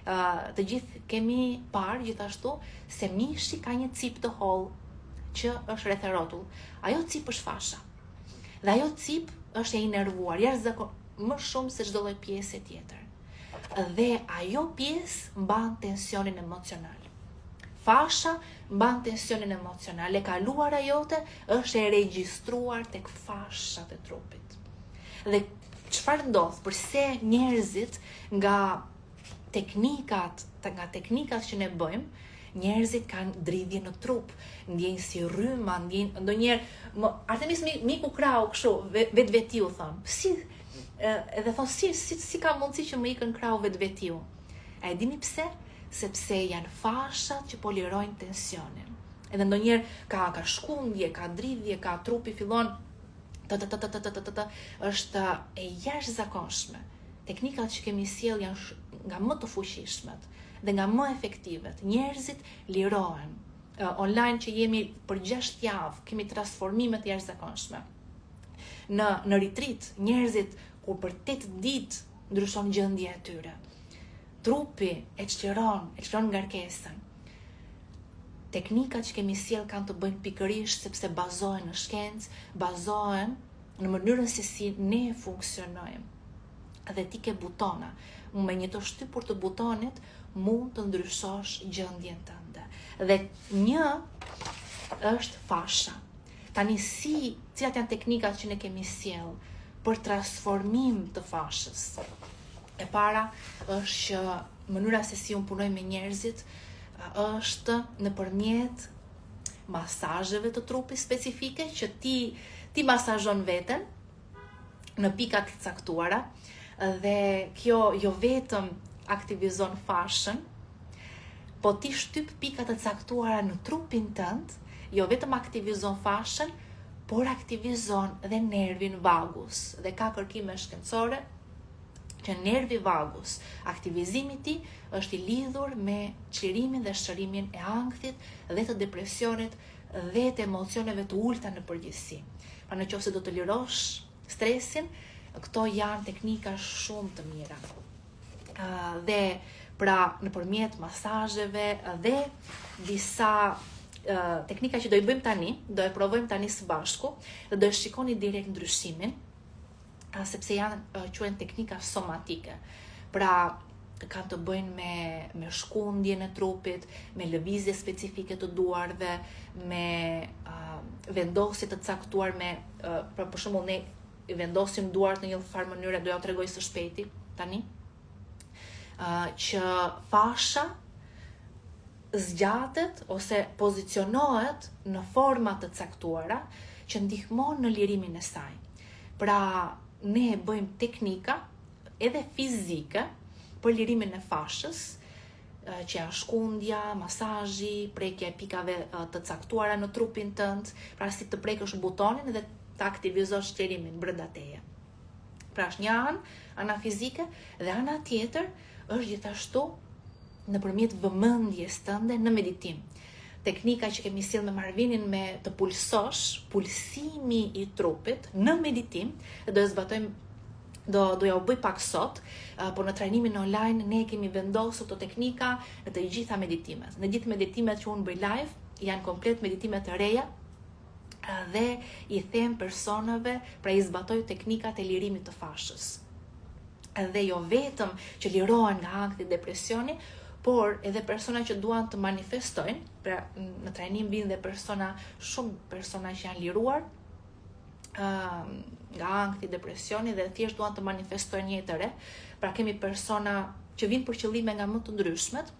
Speaker 1: të gjithë kemi parë gjithashtu se mishi ka një cip të hollë që është rreth e rrotull. Ajo cip është fasha. Dhe ajo cip është e inervuar, më shumë se çdo lloj pjese tjetër. Dhe ajo pjesë mban tensionin emocional. Fasha mban tensionin emocional, e kaluara jote është e regjistruar tek fashat e trupit. Dhe çfarë ndodh? Përse njerëzit nga teknikat që ne bëjmë, njerëzit kanë dridhje në trup, ndjejnë si rryma, ndonjëherë Artemis miku krau kështu, vetvetiu thon. Edhe thon si ka mundësi që më ikën krau vetvetiu. A e dini pse? Sepse janë fashat që po lirojnë tensionin. Edhe ndonjëherë ka shkundje, ka dridhje, ka trupi fillon është e jashtëzakonshme. Teknikat që kemi sjell janë nga më të fuqishmet dhe nga më efektivet. Njerëzit lirohen. Online që jemi për 6 javë, kemi transformime të jashtëzakonshme. në retreat, njerëzit kur për 8 ditë ndryshon gjendja e tyre. Trupi e çliron ngarkesën. Teknikat që kemi sjell kanë të bëjnë pikërisht sepse bazohen në shkencë, bazohen në mënyrën se si ne funksionojmë. Dhe ti ke butona. Me një të shtypur të butonit mund të ndryshosh gjendjen tënde. Dhe një është fasha. Tani cilat janë teknikat që ne kemi sjell për transformim të fashës? E para është që mënyra se si unë punoj me njerëzit është nëpërmjet masazheve të trupit specifike që ti masazhon veten në pika të caktuara dhe kjo jo vetëm aktivizon fashën, po ti shtyp pika të caktuara në trupin tënd, jo vetëm aktivizon fashën, por aktivizon dhe nervin vagus. Dhe ka kërkime shkencore që nervi vagus, aktivizimi i tij është i lidhur me çlirimin dhe shërimin e ankthit dhe të depresionit dhe të emocioneve të ulta në përgjithësi. Pra nëse do të lirosh stresin, këto janë teknika shumë të mira. Dhe pra nëpërmjet masazheve dhe disa teknika që do i bëjmë tani, do e provojmë tani së bashku dhe do e shikoni direkt ndryshimin, sepse janë quhen teknika somatike. Pra kanë të bëjnë me shkundjen e trupit, me lëvizje specifike të duarve, me vendosje të caktuar pra për shembull ne vendosim duart në një farë mënyre, do ja tregoj së shpejti tani, që fasha zgjatet ose pozicionohet në forma të caktuara që ndihmon në lirimin e saj. Pra ne bëjmë teknika edhe fizike për lirimin e fashës, që janë shkundja, masazhi, prekja e pikave të caktuara në trupin tënd, pra si të prekësh butonin dhe të aktivizosh çlirimin brenda teje. Pra është një ana fizike dhe ana tjetër është gjithashtu nëpërmjet vëmendjes tënde në meditim. Teknika që kemi sjell me Marvinin me të pulsosh, pulsimi i trupit në meditim, do e zbatojmë, do ja u bëj pak sot, por në trajnimin online ne kemi vendosur këto teknika në të gjitha meditimet. Në gjithë meditimet që unë bëj live janë komplet meditime të reja dhe i them personave, pra i zbatoj teknikat e lirimit të fashës. Dhe jo vetëm që lirohen nga ankthi depresioni, por edhe persona që duan të manifestojnë, pra në trajnim vinë dhe shumë persona që janë liruar nga ankthi depresioni dhe thjesht duan të manifestojnë një jetë të re. Pra kemi persona që vinë për qëllime nga më të ndryshmet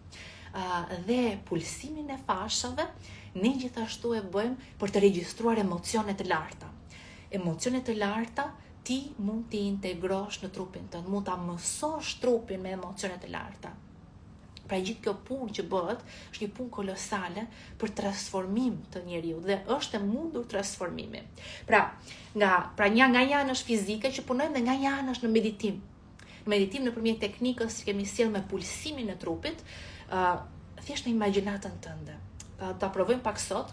Speaker 1: dhe pulsimin e fashave ne gjithashtu e bëjmë për të regjistruar emocione të larta. Emocione të larta ti mund t'i integrosh në trupin tënd, mund ta mësosh trupin me emocione të larta. Pra gjithë kjo punë që bëhet është një punë kolosale për transformim të njeriut dhe është e mundur transformimi. Pra nga një anë është fizike që punojmë dhe nga një anë është në meditim. Në meditim nëpërmjet teknikës që kemi sjell me pulsimin e trupit, thjesht në imagjinatën tënde. Ta provojmë pak sot.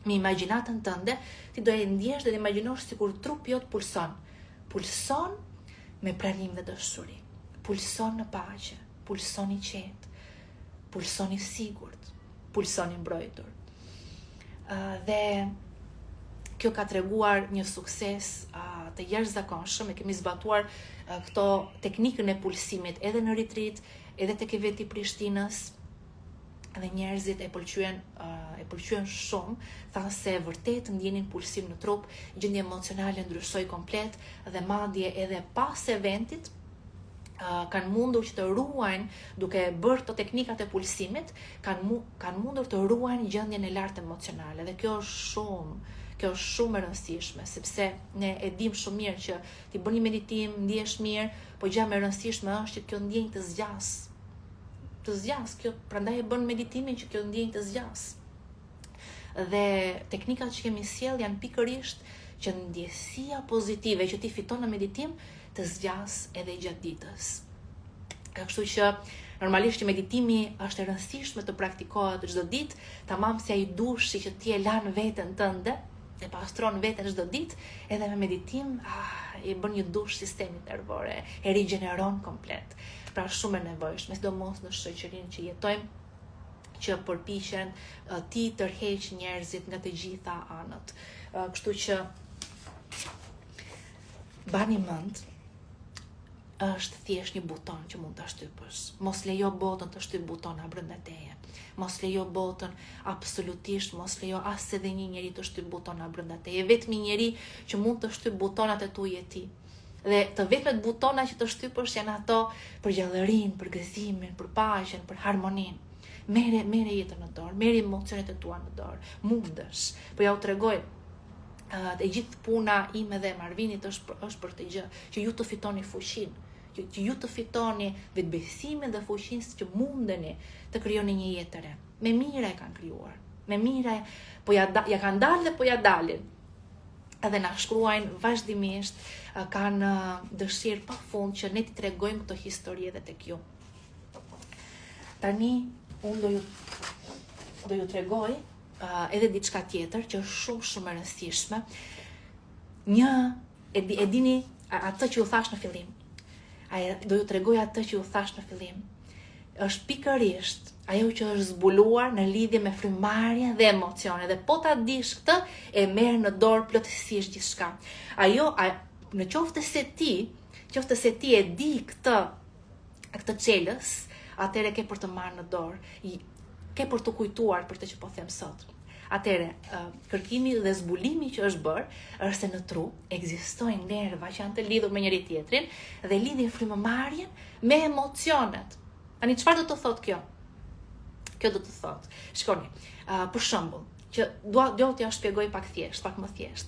Speaker 1: Me imagjinatën tënde ti do e ndjesh dhe imagjinosh sikur trupi jot pulson. Pulson me pranim dhe dashuri. Pulson në paqe. Pulson i qetë, pulson i sigurt, pulson i mbrojtur. Dhe kjo ka treguar një sukses të jashtëzakonshëm, e kemi zbatuar këto teknikën e pulsimit edhe në retreat, edhe tek eventi i Prishtinës, dhe njerëzit e pëlqyen shumë, thanë se vërtet ndjenin pulsim në trup, gjendja emocionale ndryshoi komplet dhe madje edhe pas eventit kanë mundur që të ruajnë duke bërë të teknikat e pulsimit, kanë mundur të ruajnë gjendjen e lartë emocionale dhe kjo është shumë e rëndësishme, sepse ne e dim shumë mirë që ti bën një meditim, ndihesh mirë, po gjë më e rëndësishme është që kjo ndjenjë të zgjas, kjo prandaj e bën meditimin që kjo ndjenjë të zgjas. Dhe teknikat që kemi sjell janë pikërisht që ndjesia pozitive që ti fiton në meditim të zgjas edhe gjatë ditës. Kështu që normalisht që meditimi është e rëndësishme të praktikohet çdo ditë, tamam si ai dushi që ti e lan veten tënde e pastron veten çdo ditë, edhe me meditim i bën një dush sistemit nervor, e rigjeneron komplet. Pra shumë e nevojshme, sidomos në shoqërinë që jetojmë, që përpiqen ti tërheq njerëzit nga të gjitha anët. Kështu që bani mend, është thjesht një buton që mund ta shtypësh. Mos lejo botën të shtyp butona brenda teje. Mos lejo botën absolutisht, mos lejo as edhe një njeri të shtyp butona brenda teje. Vetëm një njeri që mund të shtyp butonat e tuaja ti. Dhe të vetmet butona që të shtypësh janë ato për gjallërinë, për gëzimin, për paqen, për harmoninë. Mere jetën në dorë, mere emocionet e tua në dorë. Mundesh. Po ja u tregoj, e gjithë puna ime dhe Marvinit është për të gjë, që ju të fitoni fuqinë, që ju të fitoni vetbesimin dhe fuqinë që mundeni të krijoni një jetë të re. Me mira e kanë krijuar. Me mira, po ja kanë dalë dhe po ja dalin. Edhe na shkruajnë vazhdimisht, kanë dëshirë pafund që ne t'i tregojmë këto histori edhe tek ju. Tani unë do ju tregoj edhe diçka tjetër që është shumë e rëndësishme. E dini atë që ju thash në fillim. Do ju tregoj atë që ju thash në fillim. Është pikërisht ajo që është zbuluar në lidhje me frymarrjen dhe emocionet. Dhe po ta dish këtë, e merr në dorë plotësisht gjithçka. Në qoftë se ti e di këtë çelës, atëre ke për të marrë në dorë, ke për të kujtuar për të që po them sot. Atëre, kërkimi dhe zbulimi që është bërë, është se në tru ekzistojnë nerva që janë të lidhur me njëri tjetrin dhe lidhin frymëmarrjen me emocionet. Tani çfarë do të thotë kjo? Kjo do të thotë, shikoni, për shembull, që do t'ja shpjegoj pak më thjesht.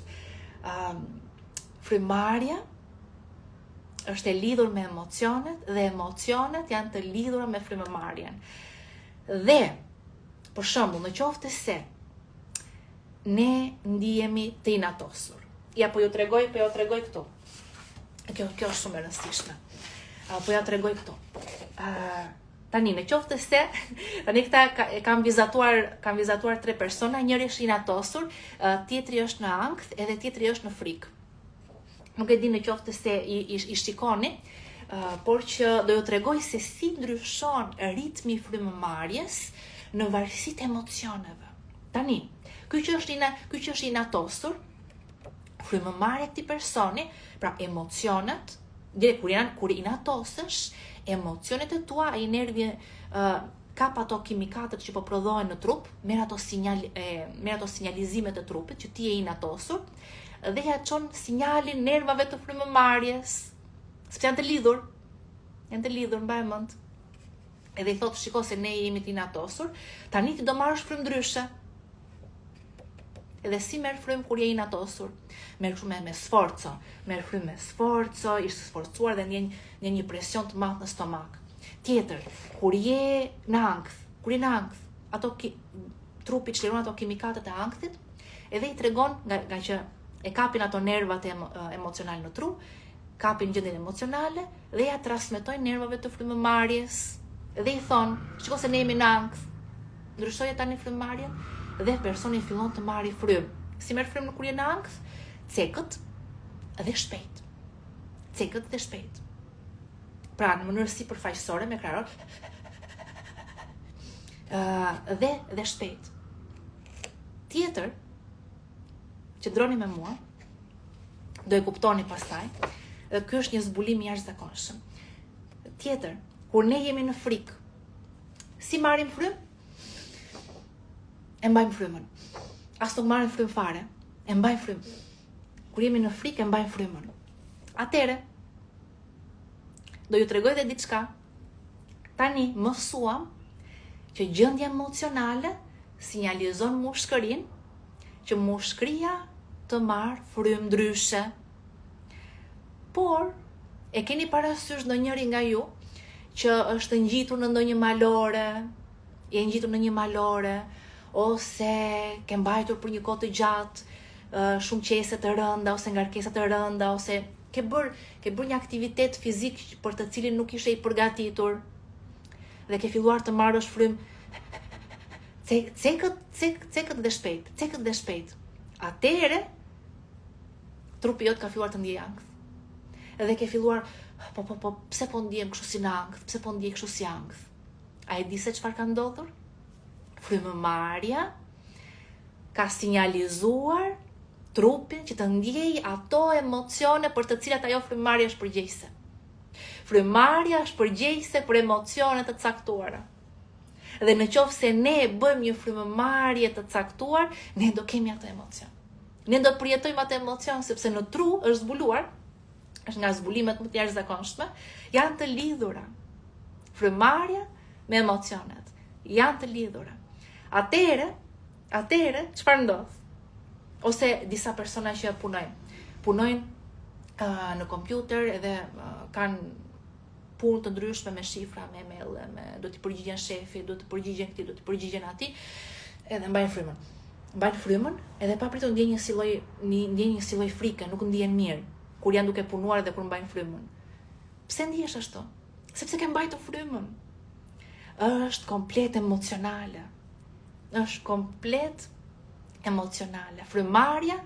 Speaker 1: Frymarrja është e lidhur me emocionet dhe emocionet janë të lidhura me frymëmarrjen. Dhe, për shembull, në qoftë se ne ndihemi të inatosur. Po ju tregoj këtu. Kjo është shumë e rëndësishme. Po ja tregoj këtu. Tani, në qoftë se, tani këta kam vizatuar 3 persona, njëri është inatosur, tjetri është në ankth edhe tjetri është në frikë. Nuk e di në qoftë se i shikoni, por që do ju tregoj se si ndryshon ritmi i frymëmarrjes në varësi të emocioneve. Tani, ky që është inatosur, frymëmarrja e këtij personi, pra emocionet, kur inatosesh, emocionet e tua, ai nervi kap ato kimikatët që po prodhohen në trup, merr ato sinjalizimet e trupit që ti je inatosur, dhe ja çon sinjalin nervave të frymëmarrjes. Sepse janë të lidhur, mbaj mend. Edhe i thotë, shiko se ne jemi të inatosur, tani ti do marrësh frymë ndryshe. Edhe si merr frymë kur je inatosur? Merr frymë me sforco, ishte sforcuar dhe ndjen një presion të madh në stomak. Tjetër, kur je në ankth, trupi çliron ato kimikatët e ankthit, edhe i tregon nga që e kapin ato nervat emocionale në tru, kapin gjendjen emocionale dhe ja transmetojnë nervave të frymëmarrjes dhe i thonë, shiko se ne jemi në ankth, ndryshoj tani frymëmarrjen dhe personi fillon të marrë frymë. Si merr frymë kur je në ankth? Cekët dhe shpejt. Pra, në mënyrë si përfaqësore me krahor dhe shpejt. Tjetër, që droni me mua, do e kuptoni pastaj, dhe ky është një zbulim i jashtëzakonshëm. Tjetër, kur ne jemi në frikë, si marrim frymë? E mbajmë frymën. As nuk marrim frymë fare, e mbajmë frymën. Kur jemi në frikë, e mbajmë frymën. Atëre, do ju tregoj edhe diçka. Tani mësuam që gjendja emocionale sinjalizon mushkërinë, që mushkëria të marrë frymë ndryshe. Por, e keni parasysh ndonjëri nga ju që është ngjitur në ndonjë malore, ose ke mbajtur për një kohë të gjatë, shumë qese të rënda, ose ngarkesa të rënda, ose ke bërë një aktivitet fizik për të cilin nuk ishe i përgatitur, dhe ke filluar të marrësh frymë cekët dhe shpejt. Atëre, trupi jot ka filluar të ndjejë ankth. Edhe ke filluar, pse po ndjem kështu si në ankth, pse po ndjej kështu si ankth. A e di se çfarë ka ndodhur? Frymëmarrja ka sinjalizuar trupin që të ndjej ato emocione për të cilat ajo frymëmarrje është përgjegjëse. Frymëmarrja është përgjegjëse për emocione të caktuara. Dhe në qoftë se ne bëjmë një frymëmarrje të caktuar, ne do kemi atë emocion. Ne do përjetojmë atë emocion sepse në tru është zbuluar, është nga zbulimet më të jashtëzakonshme, janë të lidhura. Frymëmarrja me emocionet janë të lidhura. Atëre, çfarë ndodh? Ose disa persona që punojnë në kompjuter edhe kanë punë të ndryshme me shifra, me email, do t'i përgjigjen shefi, do t'i përgjigjen këtij, do t'i përgjigjen atij, edhe mbajnë frymën, edhe papritur ndjen një lloj frike, nuk ndihen mirë kur janë duke punuar dhe kur mbajnë frymën. Pse ndihesh ashtu? Sepse ke mbajtur frymën. Është komplet emocionale. Frymëmarrja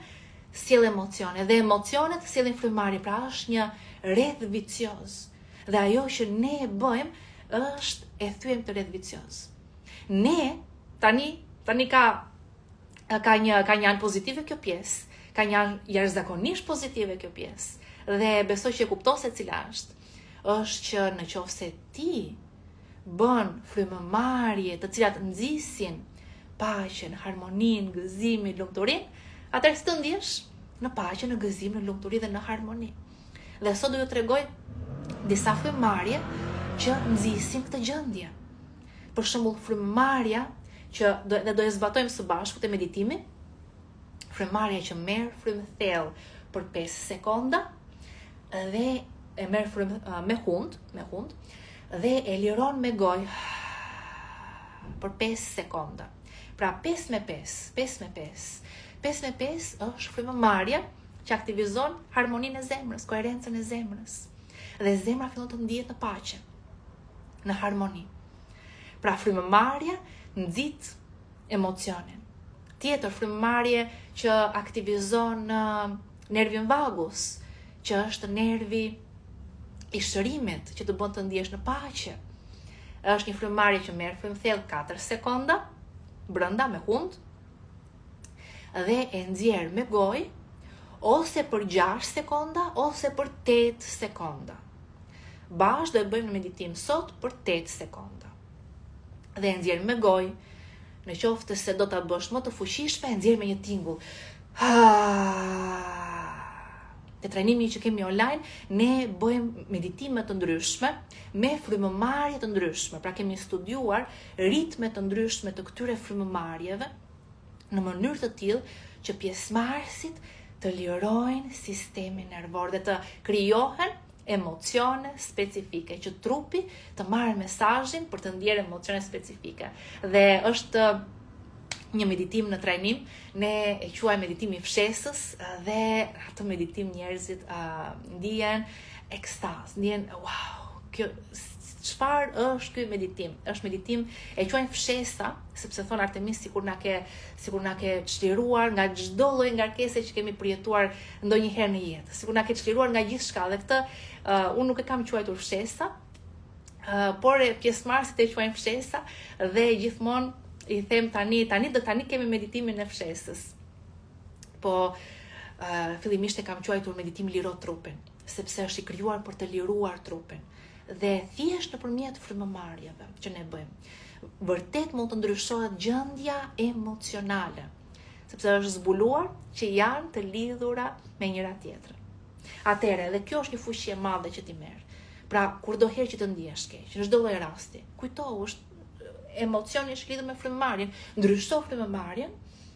Speaker 1: sjell emocione dhe emocionet sjellin frymëmarrje, pra është një rreth vicioz. Dhe ajo që ne e bëjmë është e thyem të rreth vicioz. Ne tani ka një anë pozitive kjo pjesë, ka një anë jashtëzakonisht pozitive kjo pjesë. Dhe besoj që e kupton se cila është që në qoftë se ti bën frymëmarrje të cilat nxisin paqen, harmoninë, gëzimin, lumturinë, atëherë të ndjesh në paqe, në gëzim, në lumturi dhe në harmoni. Dhe sot do ju tregoj disa frymëmarrje që nxisin këtë gjendje. Për shembull, frymëmarrja që do e zbatojmë së bashku te meditimi, frymëmarrja që merr frymë thellë për 5 sekonda dhe e merr frymë me hund dhe e liron me gojë për 5 sekonda. Pra 5 me 5. 5 me 5 është frymëmarrja që aktivizon harmoninë e zemrës, koherencën e zemrës. Dhe zemra fillon të ndihet në paqe, në harmoni. Pra frymëmarrja nxit emocionin. Tjetër frymëmarrje që aktivizon nervin vagus, që është nervi i shërimit, që të bën të ndihesh në paqe. Është një frymëmarrje që merr frymë thellë 4 sekonda brenda me hund dhe e nxjerr me gojë ose për 6 sekonda ose për 8 sekonda. Bashkë do e bëjmë në meditim sot për 8 sekonda. Dhe e nxjerr me gojë, në qoftë se do ta bësh më të fuqishme, e nxjerr me një tingull. Te trajnimi që kemi online, ne bëjmë meditime të ndryshme me frymëmarrje të ndryshme. Pra kemi studiuar ritme të ndryshme të këtyre frymëmarrjeve në mënyrë të tillë që pjesëmarrësit të lirojnë sistemin nervor dhe të krijohen emocione specifike, që trupi të marrë mesazhin për të ndjerë emocione specifike. Dhe është një meditim në trajnim, ne e quajmë meditimi i fshesës dhe atë meditim njerëzit ndihen ekstaz, ndihen wow, çfarë është ky meditim? Është meditim e quajmë fshesa, sepse thon Artemis sikur na ke çliruar nga çdo lloj ngarkese që kemi përjetuar ndonjëherë në jetë, sikur na ke çliruar nga gjithçka. Dhe këtë unë nuk e kam quajtur fshesa, por pjesëmarrësit e quajnë fshesa dhe gjithmonë i them tani kemi meditimin e fshesës. Po fillimisht e kam quajtur meditim liro trupin, sepse është i krijuar për të liruar trupin. Dhe thjesht nëpërmjet frymëmarrjeve që ne bëjmë, vërtet mund të ndryshohet gjendja emocionale, sepse është zbuluar që janë të lidhura me njëra tjetrën. Atëherë, dhe kjo është një fuqi e madhe që ti merr. Pra, kurdoherë që të ndihesh keq, në çdo lloj rasti, kujtohu është emocioni është lidhur me frymëmarrjen, ndryshon frymëmarrjen,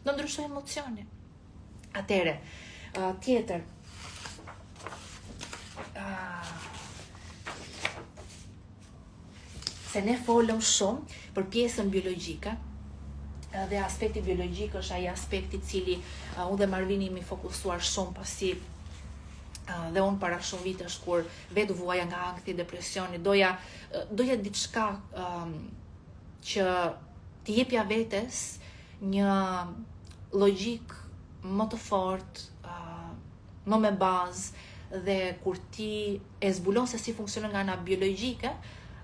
Speaker 1: do ndryshoj emocionin. Atëherë, tjetër, se ne folëm shumë për pjesën biologjike, dhe aspekti biologjik është ai aspekti i cili unë dhe Marvini jemi fokusuar shumë pasi dhe unë para shumë vitesh kur vetë vuaja nga ankthi, depresioni, doja diçka që t'i jepja vetes një logjik më të fortë, më me bazë, dhe kur ti e zbulon se si funksionon nga ana biologjike,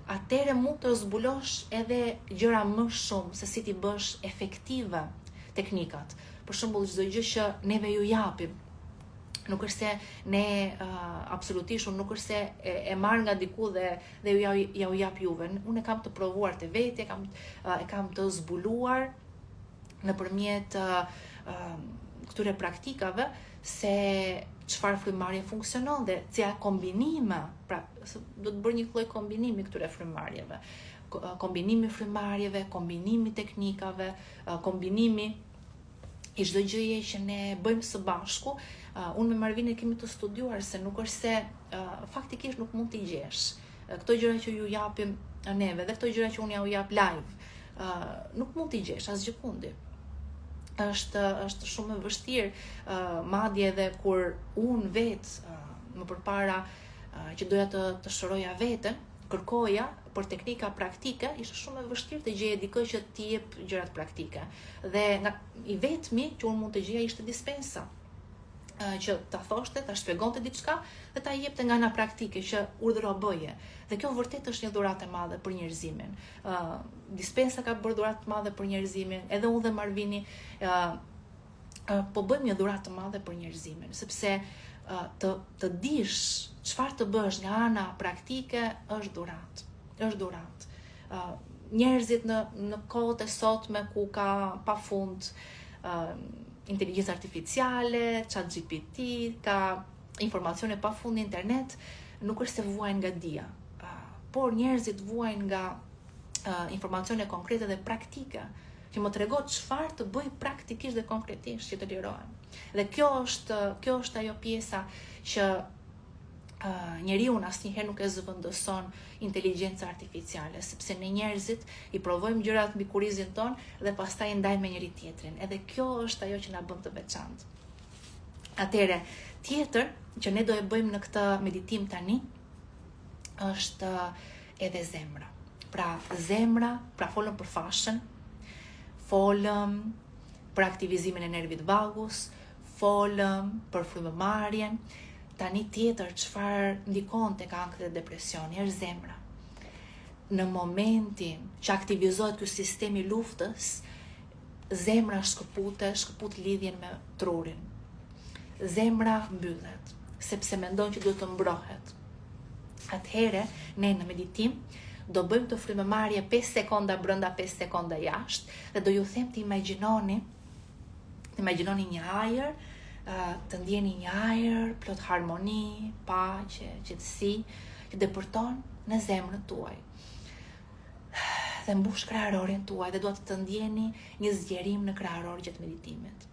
Speaker 1: atëre mund të zbulosh edhe gjëra më shumë se si ti bësh efektive teknikat. Për shembull, çdo gjë që neve ju japim, nuk është se ne absolutisht nuk është se e marr nga diku dhe ja u jap juve. Unë e kam të provuar të vetë, e kam të zbuluar nëpërmjet këtyre praktikave se çfarë frymëmarrje funksionon dhe cilat kombinime, pra do të bërë një lloj kombinimi këtyre frymëmarrjeve. Kombinimi frymëmarrjeve, kombinimi teknikave, kombinimi i çdo gjëje që ne bëjmë së bashku. Unë me Marvin e kemi të studiuar se nuk është se faktikisht nuk mund t'i gjesh. Këto gjëra që ju japim neve dhe këto gjëra që unë ja u jap live, nuk mund t'i gjesh asgjë kundi. Është shumë e vështirë, madje edhe kur unë vetë më përpara që doja të shëroja veten, kërkoja për teknika praktike, ishte shumë e vështirë të gjeje dikë që t'i jep gjërat praktike. Dhe i vetmi që unë mund të gjeja ishte dispensa, që ta thoshte, ta shpjegonte diçka dhe ta jepte nga ana praktike që urdhëro bëje. Dhe kjo vërtet është një dhuratë e madhe për njerëzimin. Dispensa ka bërë dhuratë të madhe për njerëzimin, edhe unë dhe Marvini po bëjmë një dhuratë të madhe për njerëzimin, sepse të dish çfarë të bësh nga ana praktike është dhuratë. Është dhuratë. Njerëzit në kohët e sotme ku ka pafund inteligjencë artificiale, ChatGPT, ka informacione pafund në internet, nuk është se vuajnë nga dia, por njerëzit vuajnë nga informacione konkrete dhe praktike, që më tregon çfarë të bëj praktikisht dhe konkretisht që të lirohen. Dhe kjo është ajo pjesa që njeriu asnjëherë nuk e zëvendëson inteligjencë artificiale, sepse ne njerëzit i provojmë gjërat mbi kurizin ton dhe pastaj ndajmë me njëri tjetrin. Edhe kjo është ajo që na bën të veçantë. Atëre, tjetër që ne do e bëjmë në këtë meditim tani është edhe zemra. Pra zemra, folëm për fashën, folëm për aktivizimin e nervit vagus, folëm për frymëmarrjen. Tani tjetër çfarë ndikon tek ankthi dhe depresioni është zemra. Në momentin që aktivizohet ky sistemi luftës, zemra shkëput lidhjen me trurin. Zemra mbyllet, sepse mendon që duhet të mbrohet. Atëherë, ne në meditim do bëjmë të frymëmarrje 5 sekonda brenda, 5 sekonda jashtë, dhe do ju them të imagjinoni një ajër, të ndjeni një ajër plot harmoni, paqe, qetësi, që depërton në zemrën tuaj. Dhe mbush kraharorin tuaj dhe duhet të ndjeni një zgjerim në krahoror gjatë meditimit.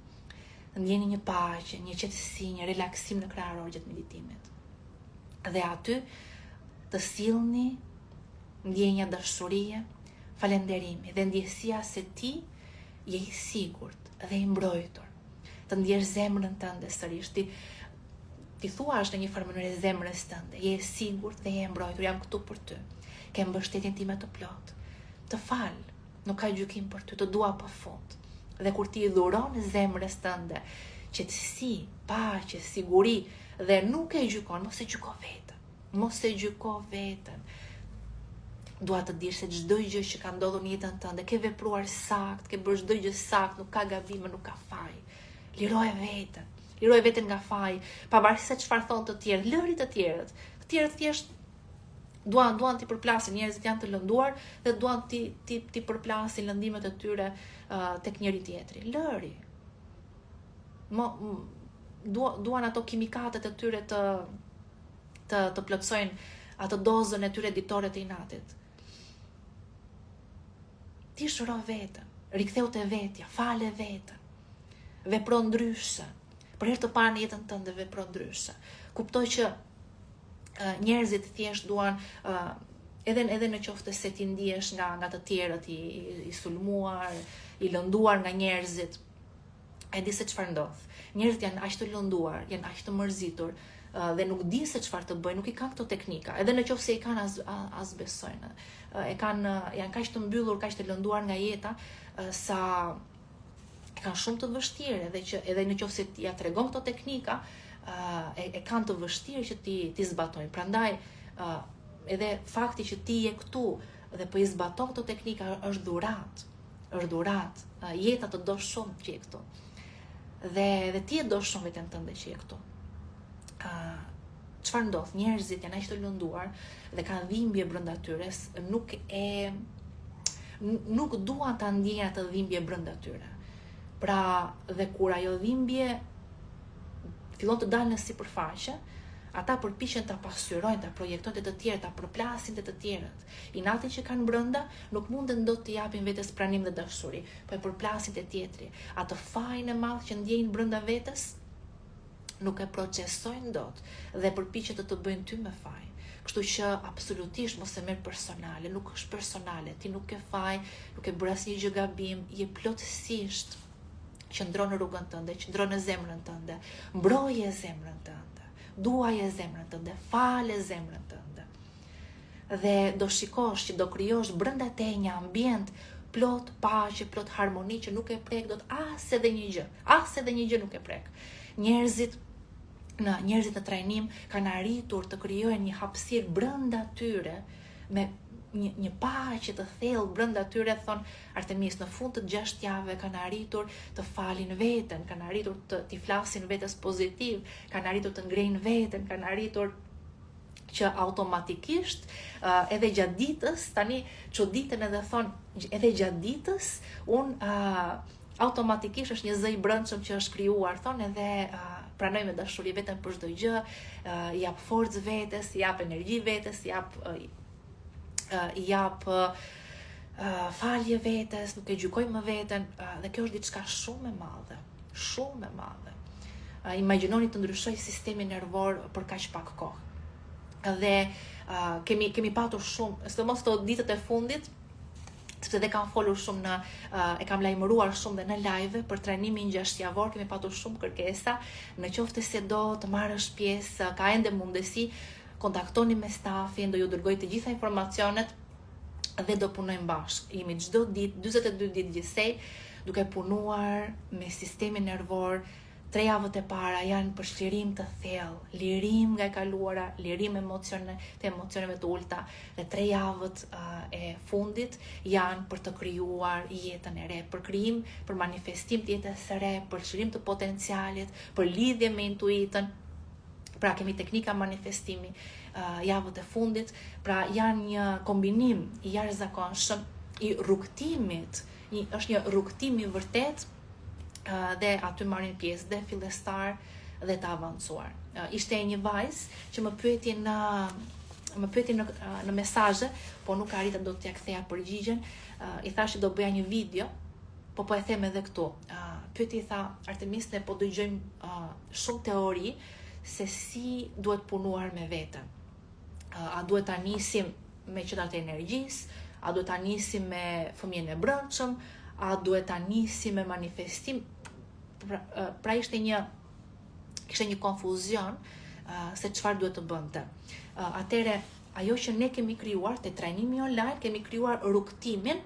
Speaker 1: Të ndjeni një paqe, një qetësi, një relaksim në krahoror gjatë meditimit. Dhe aty të sillni ndjenja dashurie, falënderimi dhe ndjesia se ti je i sigurt dhe i mbrojtur. Të ndjesh zemrën tënde sërish, ti thuash në një farë mënyrë zemrës tënde, je i sigurt dhe je i mbrojtur, jam këtu për ty, ke mbështetjen time të plot, të fal, nuk ka gjykim për ty, të dua pafund. Dhe kur ti i dhuron zemrës tënde qetësi, paqe, siguri dhe nuk e gjykon, mos e gjyko veten. Dua të dish se çdo gjë që ka ndodhur në jetën tënde, ke vepruar sakt, ke bërë çdo gjë sakt, nuk ka gabime, nuk ka faj. Liroje veten nga faji, pavarësisht se çfarë thon të tjerë, lëri të tjerët. Të tjerët thjesht duan ti përplasin, njerëzit janë të lënduar dhe duan ti përplasin lëndimet e tyre tek njëri tjetri. Lëri. Duan ato kimikatet e tyre të plotësojnë ato dozën e tyre ditore të inatit. Ti shëro veten, riktheu te vetja, fale veten. Vepro ndryshe. Për herë të parë në jetën tënde vepro ndryshe. Kuptoj që njerëzit thjesht duan edhe në qoftë se ti ndihesh nga të tjerët i sulmuar, i lënduar nga njerëzit. E di se çfarë ndodh. Njerëzit janë aq të lënduar, janë aq të mërzitur dhe nuk din se çfarë të bëjnë, nuk i kanë këto teknika. Edhe në qoftë se i kanë as besojnë. Janë kaq të mbyllur, kaq të lënduar nga jeta sa kanë shumë të vështirë, edhe në qoftë se ja tregon këto teknika, e kanë të vështirë që ti zbatojnë. Prandaj edhe fakti që ti je këtu dhe po i zbaton këto teknika është dhurat. Jeta të do shumë që je këtu. Dhe ti e do shumë veten tënde që je këtu. Çfarë ndodh? Njerëzit janë aq të lënduar dhe kanë dhimbje brenda tyre, nuk duan ta ndjejnë atë dhimbje brenda tyre. Pra, dhe kur ajo dhimbje fillon të dalë në sipërfaqe, ata përpiqen ta pasqyrojnë, ta projektojnë të tjerë, ta përplasin të tjerët. Inatin që kanë brenda nuk munden dot të japin vetes pranim dhe dashuri, po e përplasin te tjetri. Atë fajin e madh që ndjejnë brenda vetes nuk e procesojnë dot dhe përpiqen të bëjnë ty me faj. Kështu që absolutisht mos e merr personale, nuk është personale, ti nuk ke faj, nuk e bër asnjë gjë gabim, je plotësisht qëndro në rrugën tënde, qëndro në zemrën tënde, mbroje zemrën tënde, duaje zemrën tënde, fale zemrën tënde. Dhe do shikosh që do krijosh brenda teje një ambient plot paqe, plot harmoni që nuk e prek dot as edhe një gjë nuk e prek. Njerëzit në trajnim kanë arritur të krijojnë një hapësirë brenda tyre me një paqe të thellë brenda tyre, thon Artemis, në fund të 6 javëve kanë arritur të falin veten, kanë arritur të flasin vetes pozitiv, kanë arritur të ngrejnë veten, kanë arritur që automatikisht edhe gjatë ditës, tani çuditën edhe thon, edhe gjatë ditës automatikisht është një zë i brendshëm që është krijuar, thon, edhe pranoj me dashuri veten për çdo gjë, jap forcë vetes, jap energji vetes, jap falje vetes, nuk e gjykoj më veten, dhe kjo është diçka shumë e madhe. Imagjinoni të ndryshoj sistemi nervor për kaq pak kohë. Dhe kemi patur shumë, sidomos këto ditët e fundit, sepse dhe kam folur shumë e kam lajmëruar shumë dhe në live për trajnimin 6 javor, kemi patur shumë kërkesa. Në qoftë se do të marrësh pjesë, ka ende mundësi, kontaktoni me stafin, do ju dërgoj të gjitha informacionet dhe do punojmë bashkë. Jemi çdo ditë 42 ditë gjithsej duke punuar me sistemin nervor. 3 javët e para janë për shlirim të thellë, lirim nga e kaluara, lirim të emocioneve të ulta, dhe 3 javët e fundit janë për të krijuar jetën e re, për krijim, për manifestim të jetës së re, për shlirim të potencialit, për lidhje me intuitën. Pra kemi teknika manifestimi javët e fundit, pra janë një kombinim i jashtëzakonshëm i rrugtimit, është një rrugtim i vërtet. Dhe aty marrin pjesë dhe fillestar dhe të avancuar. Ishte një vajzë që më pyeti në mesazhe, po nuk arrita dot t'ia ktheja përgjigjen. I thash që do bëja një video, po e them edhe këtu. Pyeti, tha, Artemis, ne po dëgjojmë shumë teori se si duhet punuar me veten. A duhet ta nisim me qendrat e energjisë, a duhet ta nisim me fëmijën e brendshëm, a duhet ta nisim me manifestim. Pra kishte një konfuzion se çfarë duhet të bënte. Atëre, ajo që ne kemi krijuar te trajnimi online, kemi krijuar rrugtimin,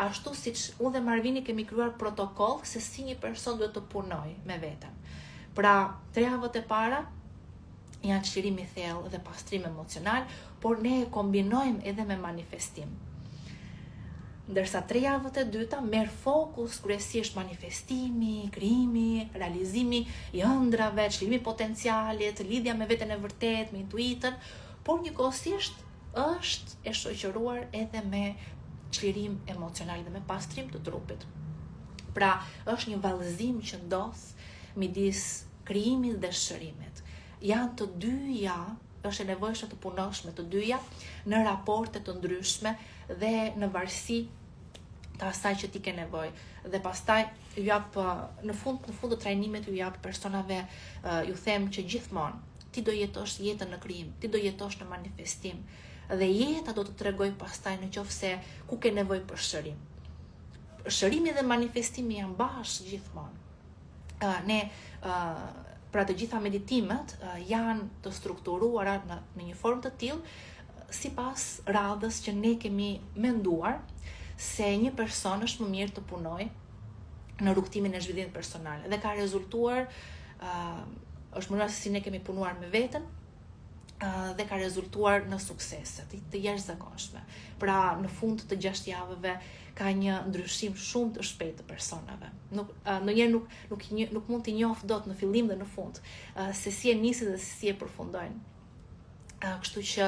Speaker 1: ashtu siç unë dhe Marvini kemi krijuar protokoll se si një person duhet të punojë me veten. Pra, 3 javët e para janë çlirim i thellë dhe pastrim emocional, por ne e kombinojmë edhe me manifestim. Ndërsa 3 javët e dyta merr fokus kryesisht manifestimi, krijimi, realizimi i ëndrave, çlirimi i potencialit, lidhja me veten e vërtet, me intuitën, por njëkohësisht është e shoqëruar edhe me çlirim emocional dhe me pastrim të trupit. Pra, është një vallëzim që ndodh midis krijimit dhe shërimit. Janë të dyja, është e nevojshme të punosh me të dyja në raporte të ndryshme dhe në varësi të asaj që ti ke nevojë. Dhe pastaj ju jap në fund të trajnimit ju jap personave, ju them që gjithmonë ti do jetosh jetën në krijim, ti do jetosh në manifestim, dhe jeta do të tregoj pastaj në qoftë se ku ke nevojë për shërim. Shërimi dhe manifestimi janë bashkë gjithmonë. Pra të gjitha meditimet janë të strukturuara në një formë të tillë sipas radhës që ne kemi menduar se një person është më mirë të punoj në rrugtimin e zhvillimit personal. Dhe ka rezultuar, është mënyra se si ne kemi punuar me veten, dhe ka rezultuar në suksese të jashtëzakonshme. Pra, në fund të 6 javëve ka një ndryshim shumë të shpejtë të personave. Ndonjëherë nuk mund t'i njoh dot në fillim dhe në fund se si e nisin dhe se si e përfundojnë. Kështu që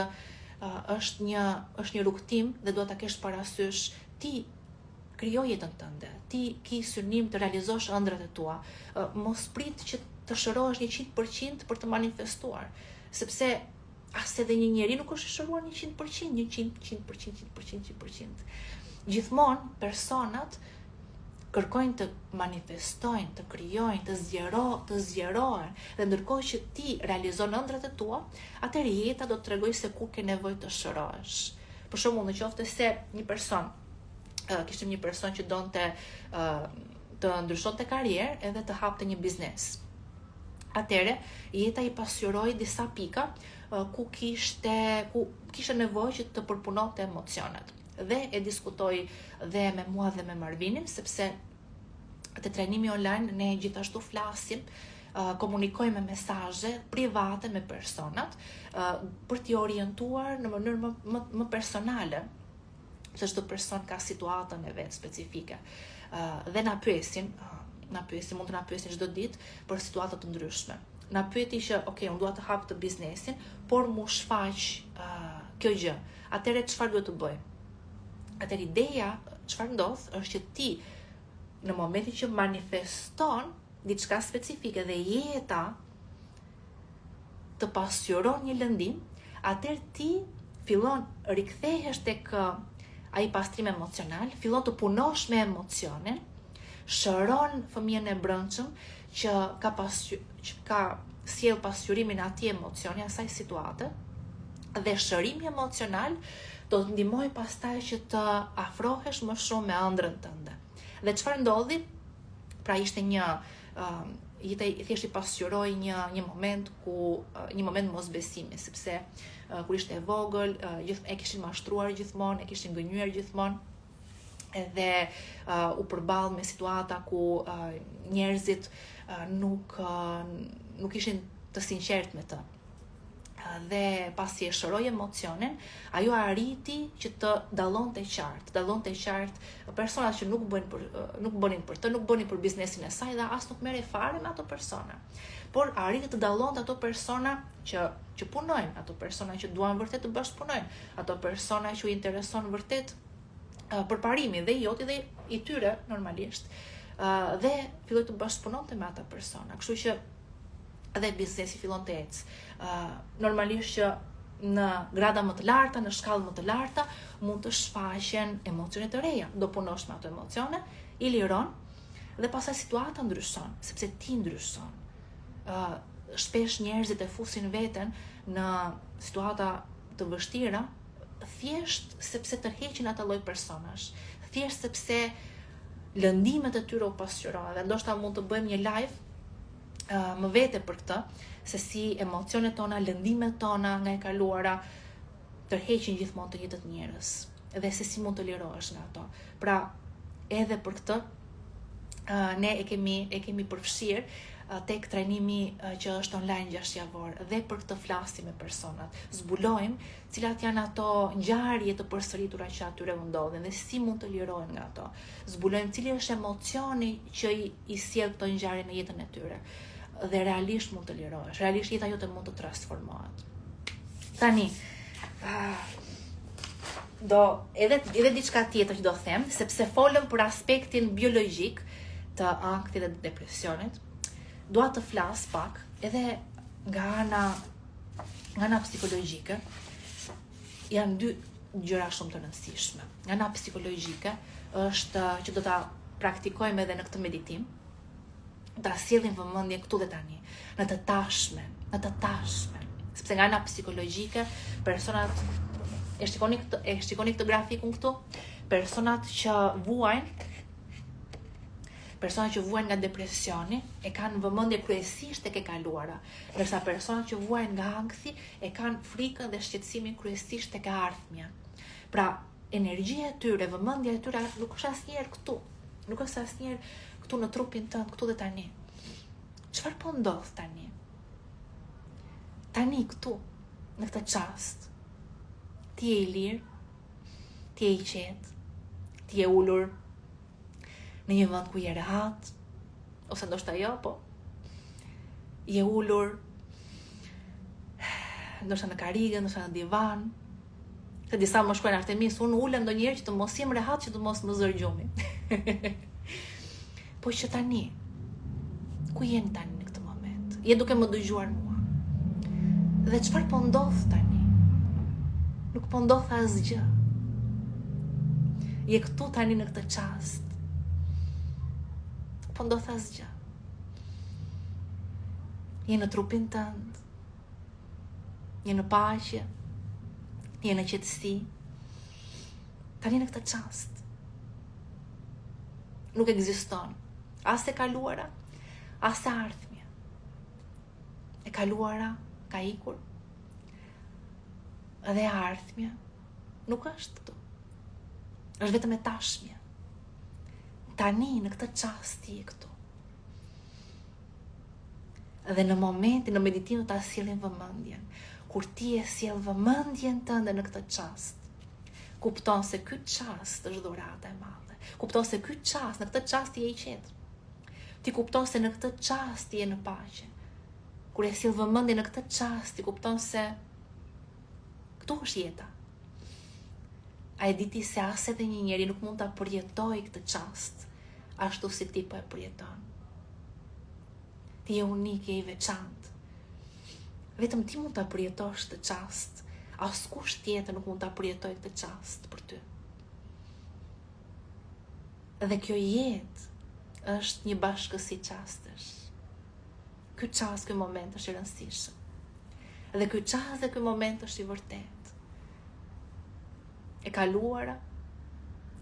Speaker 1: është një rrugtim dhe duhet ta kesh parasysh ti krijo jetën tënde. Ti ke synim të realizosh ëndrat e tua. Mos prit që të shërohesh 100% për të manifestuar, sepse as edhe një njeri nuk është i shëruar 100%. Gjithmonë personat kërkojnë të manifestojnë, të krijojnë, të zgjerohen, dhe ndërkohë që ti realizon ëndrat e tua, atëherë jeta do të tregojë se ku ke nevojë të shërohesh. Për shembull, nëse se kishte një person që donte të ndryshonte karrierë edhe të hapte një biznes. Atëherë jeta i pasqyroi disa pika ku kishte nevojë që të përpunonte emocionet. Dhe e diskutoj dhe me mua dhe me Marvinin, sepse te trajnimi online ne gjithashtu flasim, komunikojmë me mesazhe private me personat për t'i orientuar në mënyrë më personale, se çdo person ka situatën e vet specifike. Dhe na pyesin, mund të na pyesin çdo ditë për situata të ndryshme. Na pyeti që, unë dua të hap të biznesin, por mu shfaq kjo gjë. Atëherë çfarë duhet të bëj? Atëherë ideja, çfarë ndodh, është që ti në momentin që manifeston diçka specifike dhe jeta të pasqyron një lëndim, atëherë ti fillon rikthehesh tek ai pastrim emocional, fillon të punosh me emocionin, shëron fëmijën e brendshëm që ka sjell pasqyrimin atij emocioni, asaj situate, dhe shërimi emocional do të ndihmojë pastaj që të afrohesh më shumë me ëndrrën tënde. Dhe çfarë ndodhi? Pra ishte jeta i thjesht i pasqyroi një moment mosbesimi, sepse kur ishte e vogël, e kishin mashtruar gjithmonë, e kishin gënjur gjithmonë, edhe u përball me situata ku njerëzit nuk ishin të sinqert me të. Dhe pasi e shëroi emocionin, ajo arriti që të dallonte qartë personat që nuk bënin për të, nuk bënin për biznesin e saj dhe as nuk merrej fare me ato persona. Por arriti të dallonte ato persona që punojnë, ato persona që duan vërtet të bashkëpunojnë, ato persona që u intereson vërtet përparimi dhe joti dhe i tyre normalisht, dhe filloi të bashkëpunonte me ata persona. Kështu që dhe biznesi fillon të ecë. Normalisht që në grada më të larta, në shkallë më të larta, mund të shfaqen emocione të reja. Do punosh me ato emocione, i liron, dhe pastaj situata ndryshon, sepse ti ndryshon. Shpesh njerëzit e fusin veten në situata të vështira, thjesht sepse tërheqin atë lloj personash, thjesht sepse lëndimet e tyre u pasqyrohen. Dhe ndoshta mund të bëjmë një live më vete për këtë, se si emocionet tona, lëndimet tona nga e kaluara tërheqin gjithmonë të njëjtët njerëz, dhe se si mund të lirohesh nga ato. Pra, edhe për këtë ne e kemi përfshirë tek trajnimi që është online 6 javor, dhe për këtë flasim me personat. Zbulojmë cilat janë ato ngjarje të përsëritura që atyre u ndodhin dhe si mund të lirohen nga ato. Zbulojmë cili është emocioni që i sjell këto ngjarje në jetën e tyre. Dhe realisht mund të lirohesh, realisht jeta jote mund të transformohet. Tani, edhe diçka tjetër që do them, sepse folëm për aspektin biologjik të ankthit dhe depresionit, dua të flas pak edhe nga ana psikologjike. Janë dy gjëra shumë të rëndësishme. Nga ana psikologjike është që do ta praktikojmë edhe në këtë meditim, ta sjellim vëmendjen këtu dhe tani, në të tashmen. Sepse nga ana psikologjike, personat e shikoni këtë grafikun këtu, personat që vuajnë nga depresioni e kanë vëmendje kryesisht tek e kaluara, ndërsa personat që vuajnë nga ankthi e kanë frikën dhe shqetësimin kryesisht tek e ardhmja. Pra, energjia e tyre, vëmendja e tyre nuk është asnjëherë këtu. këtu në trupin tënd, këtu dhe tani. Çfarë po ndodh tani? Tani këtu, në këtë çast, ti je i lirë, ti je i qetë, ti je ulur në një vend ku je rehat, ose ndoshta jo, po je ulur ndoshta në karrige, ndoshta në divan. Se disa më shkruajnë Artemis, unë ulem ndonjëherë që të mos jem rehat, që të mos më zër gjumi. Po që tani, ku jeni tani në këtë moment? Je duke më dëgjuar mua. Dhe çfarë po ndodh tani? Nuk po ndodh asgjë. Je këtu tani në këtë çast. Po ndodh asgjë. Je në trupin tënd. Je në paqe. Je në qetësi. Tani në këtë çast. Nuk ekziston as e kaluara, as e ardhmja. E kaluara ka ikur. Dhe e ardhmja nuk është këtu. Është vetëm e tashmja. Tani në këtë çast ti je këtu. Dhe në momentin, në meditim ta sjellim vëmendjen. Kur ti e sjell vëmendjen tënde në këtë çast, kupton se ky çast është dhurata e madhe. Kupton se ky çast, në këtë çast ti je i qetë. Ti kupton se në këtë çast ti je në paqe. Kur e sjell vëmendjen në këtë çast, ti kupton se këtu është jeta. A e di ti se as edhe një njeri nuk mund ta përjetojë këtë çast ashtu si ti po e përjeton. Ti je unik, je i veçantë. Vetëm ti mund ta përjetosh këtë çast. Askush tjetër nuk mund ta përjetojë këtë çast për ty. Dhe kjo jetë është një bashkësi çastesh. Ky çast, ky moment është i rëndësishëm. Dhe ky çast dhe ky moment është i vërtet. E kaluara,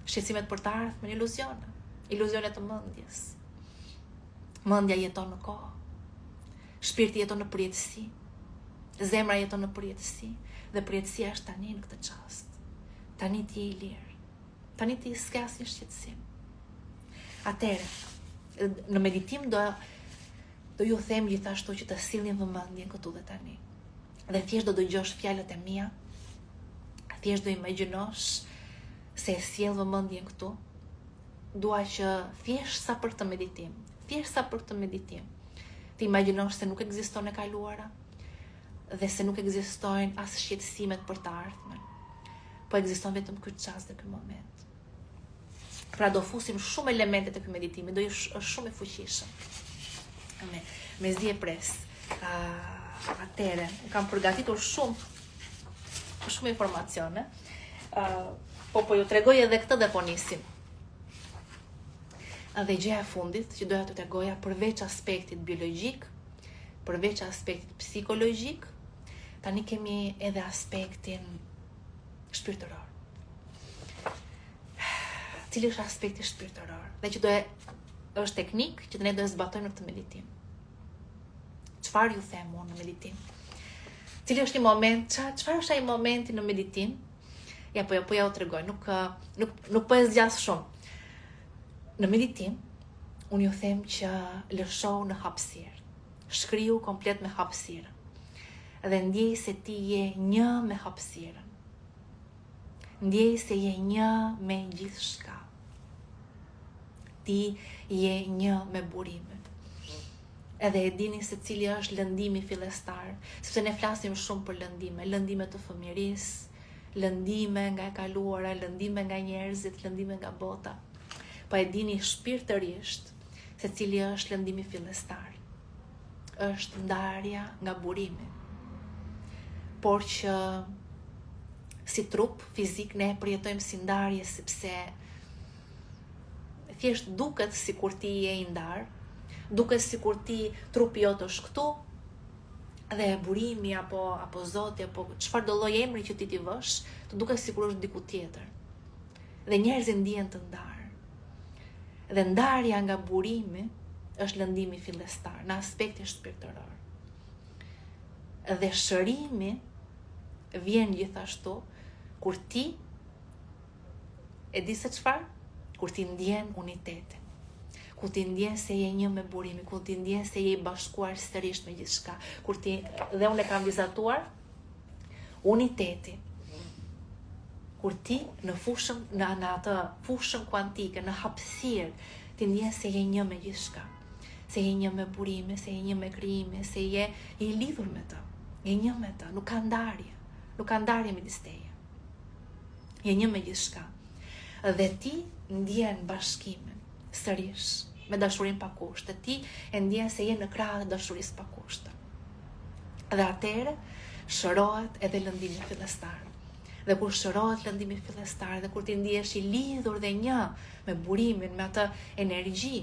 Speaker 1: shqetësimet për të ardhmen, iluzione. Iluzione të mendjes. Mendja jeton në kohë. Shpirti jeton në përjetësi. Zemra jeton në përjetësi. Dhe përjetësia është tani në këtë çast. Tani ti je i lirë. Tani ti s'ke asnjë shqetësim. Atëherë, në meditim do ju them gjithashtu që të sillni vëmendjen këtu dhe tani. Dhe thjesht do dëgjosh fjalët e mia. Thjesht do imagjinosh se e sjell vëmendjen këtu. Dua që thjesht sa për këtë meditim. Thjesht sa për këtë meditim. Ti imagjinosh se nuk ekziston e kaluara dhe se nuk ekzistojnë as shqetësimet për të ardhmen. Po ekziston vetëm ky çast dhe ky moment. Pra do fusim shumë elemente të ky meditimi, do është shumë i fuqishëm. Me zi e pres. Atëre, kam përgatitur shumë informacione. Po ju tregoj edhe këtë dhe po nisim. Dhe gjëja e fundit që doja t'ju tregoja, përveç aspektit biologjik, përveç aspektit psikologjik, tani kemi edhe aspektin shpirtëror. Cili është aspekti shpirtëror? Dhe që është teknik që ne do e zbatojmë në këtë meditim. Çfarë ju them unë në meditim? Cili është një moment, çfarë është ai momenti në meditim? Ja po ja u tregoj, nuk po e zgjas shumë. Në meditim, unë ju them që lëshohu në hapësirë. Shkriu komplet me hapësirë. Dhe ndjej se ti je një me hapësirën. Ndjej se je një me gjithçka. Ti je një me burimet. Edhe e dini se cili është lëndimi fillestar, sepse ne flasim shumë për lëndime të fëmijërisë, lëndime nga e kaluara, lëndime nga njerëzit, lëndime nga bota. Po e dini shpirtërisht se cili është lëndimi fillestar. Është ndarja nga burimi. Por që si trup fizik ne përjetojmë si ndarje, sepse thjesht duket sikur ti je i ndar, duket sikur ti trupi jot është këtu, dhe burimi apo zoti apo çfarë do lloj emri që ti vësh, të duket sikur është diku tjetër. Dhe njerëzit ndihen të ndarë. Dhe ndarja nga burimi është lëndimi fillestar në aspektin shpirtëror. Dhe shërimi vjen gjithashtu kur ti e di se çfarë? Kur ti ndjen unitetin. ku ti ndjen se je një me burimin, ku ti ndjen se je i bashkuar sërish me gjithçka, dhe unë e kam vizatuar uniteti, kur ti në atë fushën kuantike, në hapësirë, ti ndjen se je një me gjithçka, se je një me burime, se je një me krijime, se je i lidhur me të, je një me të, nuk ka ndarje midis teje. Je një me gjithçka. Dhe ti ndjen bashkimin sërish me dashurinë pa kushte. Ti e ndjen se je në krah të dashurisë pa kushte. Dhe atëherë shërohet edhe lëndimi fillestar. Dhe kur shërohet lëndimi fillestar dhe kur ti ndihesh i lidhur dhe një me burimin, me atë energji,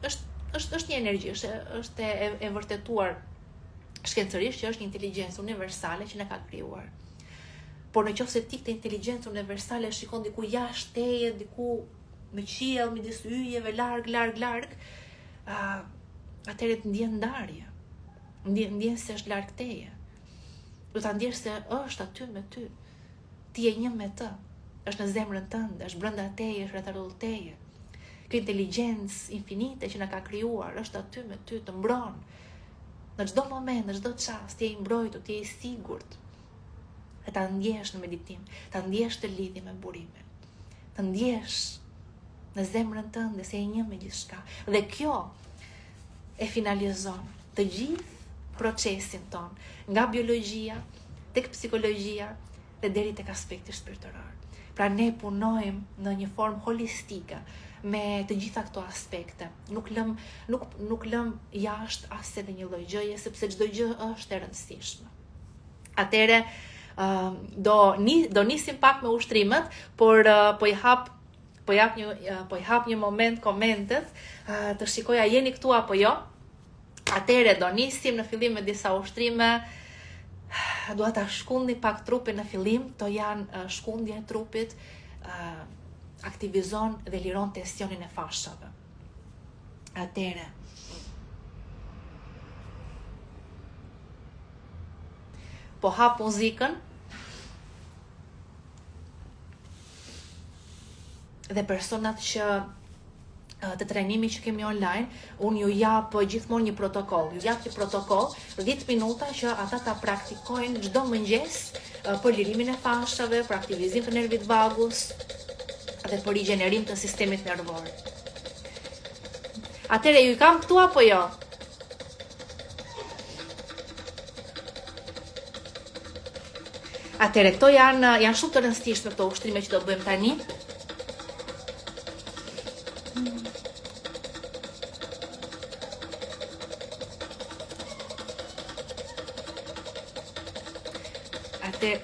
Speaker 1: është një energji, është e vërtetuar shkencërisht që është një inteligjencë universale që na ka krijuar. Por në qoftë se ti këtë inteligjencë universale shikon diku jashtë teje, diku në qiell, midis yjeve, larg, atëherë të ndjen ndarje. Ndjen se është larg teje. Do ta ndjesh se është aty me ty. Ti je një me të. Është në zemrën tënde, është brenda teje, është rreth rrotull teje. Kjo inteligjencë infinite që na ka krijuar është aty me ty, të mbron. Në çdo moment, në çdo çast, ti je i mbrojtur, ti je i sigurt. E ta ndjesh në meditim, ta ndjesh të lidhje me burimin. Të ndjesh në zemrën tënde se je një me gjithçka. Dhe kjo e finalizon të gjithë procesin ton, nga biologjia, tek psikologjia dhe deri tek aspekti shpirtëror. Pra ne punojmë në një formë holistike me të gjitha këto aspekte. Nuk lëm jashtë as edhe një lloj gjëje, sepse çdo gjë është e rëndësishme. Atëre do nisim pak me ushtrimet, por po i hap një moment komentet, të shikoja jeni këtu apo jo. Atëre do nisim në fillim me disa ushtrime. Dua ta shkundni pak trupin në fillim, to janë shkundja e trupit, aktivizon dhe liron tensionin e fashave. Atëre po hap muzikën dhe personat që të trajnimit që kemi online, unë ju jap gjithmonë një protokoll. Ju jap një protokoll 10 minuta që ata ta praktikojnë çdo mëngjes për lirimin e fashave, për aktivizim të nervit vagus dhe për rigjenerim të sistemit nervor. Atëre ju kam këtu apo jo? Atëre këto janë shumë të rëndësishme këto ushtrime që do bëjmë tani.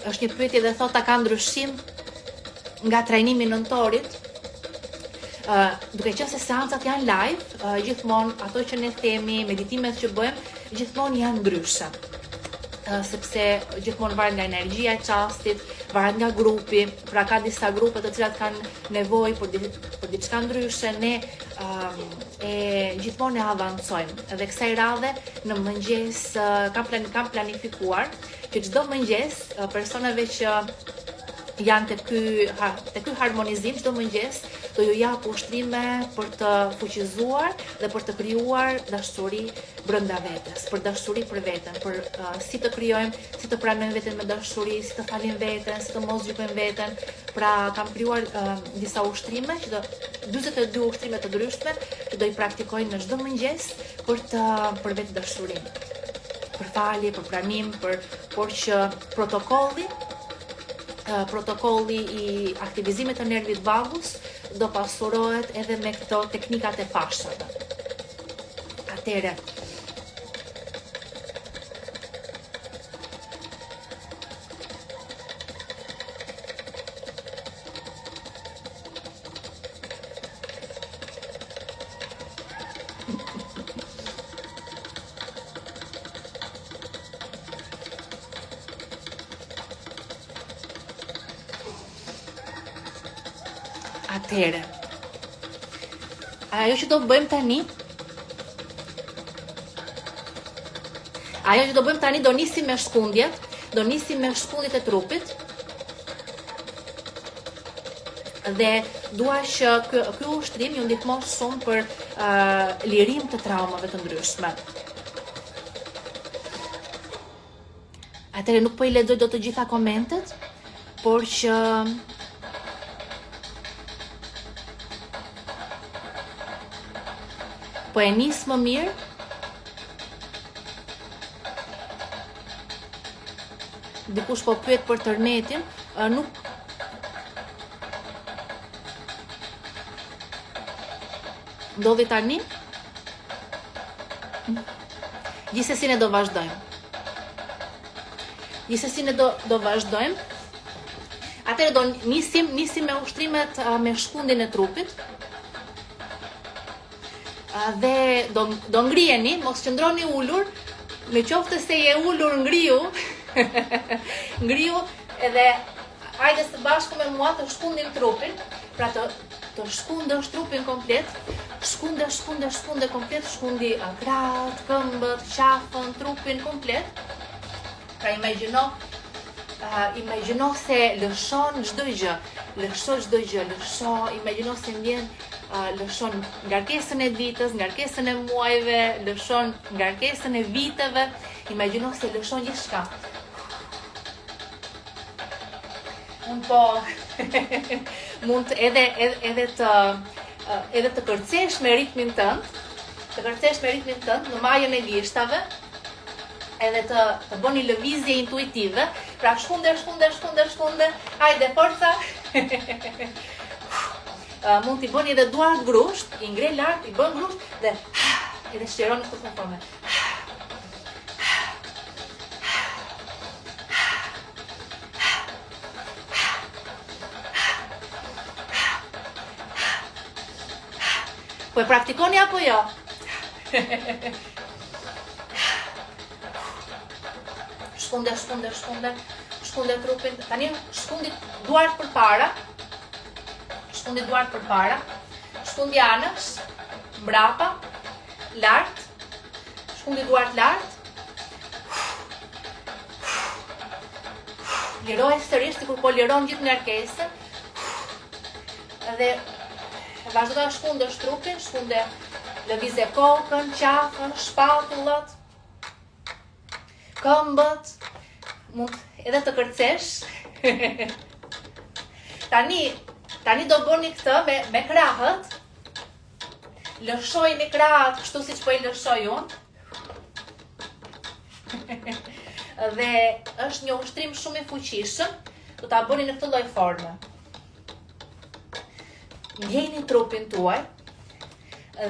Speaker 1: Është një pyetje dhe thot, a ka ndryshim nga trajnimi nëntorit? Duke qenë se seancat janë live, gjithmonë ato që ne themi, meditimet që bëjmë, gjithmonë janë ndryshe. Sepse gjithmonë varet nga energjia e çastit, varet nga grupi, pra ka disa grupe të cilat kanë nevojë për diçka ndryshe, ne gjithmonë e avancojmë. Edhe kësaj radhe në mëngjes kam planifikuar që çdo mëngjes personave që janë të ky harmonizim, çdo mëngjes do ju jap ushtrime për të fuqizuar dhe për të krijuar dashuri brenda vetes, për dashuri për veten, për si të krijojmë, si të pranojmë veten me dashuri, si të falim veten, si të mos gjykojmë veten. Pra kam krijuar disa ushtrime, 42 ushtrime të ndryshme që do i praktikojnë në çdo mëngjes për vetë dashurinë. Për falje, për pranim, por që protokolli i aktivizimit të nervit vagus do pasurohet edhe me këto teknikat e fashave. Atëre ajo që do bëjmë tani, do nisim me shkundjet e trupit. Dhe dua që ky ushtrim ju ndihmon shumë për lirim të traumave të ndryshme. Atëherë nuk po I lexoj dot të gjitha komentet, por që po e nis më mirë. Dikush po pyet për tërmetin, nuk ndodhi tani. Gjithsesi ne do vazhdojmë. Do vazhdojmë. Atëherë do nisim me ushtrimet me shkundin e trupit. Dhe do ngriheni, mos qëndroni ulur, në qoftë se je ulur ngrihu. Ngrihu edhe hajde së bashku me mua të shkundin trupin, pra të shkundësh trupin komplet, shkunde komplet, shkundi krahët, këmbët, qafën, trupin komplet. Pra imagjino se lëshon çdo gjë, imagjino se ndjen lëshon ngarkesën e ditës, ngarkesën e muajve, lëshon ngarkesën e viteve, imagjino se lëshon gjithçka. Mund edhe të kërcesh me ritmin tënd, në majën e gishtave, edhe të bëni lëvizje intuitive, pra shkunde, hajde forca. Mund t'i bëni edhe duart grusht, I ngre lart, I bën grusht dhe edhe shqironi këtë në forme. Po e praktikoni apo jo? Shkunde trupin. Tani shkundi duart përpara. Shkundi anës, mbrapa, lart. Shkundi duart lart. Liroj sërish sikur po liron gjithë ngarkesën. Dhe vazhdo ta shkundësh trupin, lëvizje kokën, qafën, shpatullat, këmbët, mund edhe të kërcesh. Tani do bëni këtë me krahët. Lëshojni krahët kështu siç po I lëshoj unë. Dhe është një ushtrim shumë I fuqishëm, do ta bëni në këtë lloj forme. Ndjeni trupin tuaj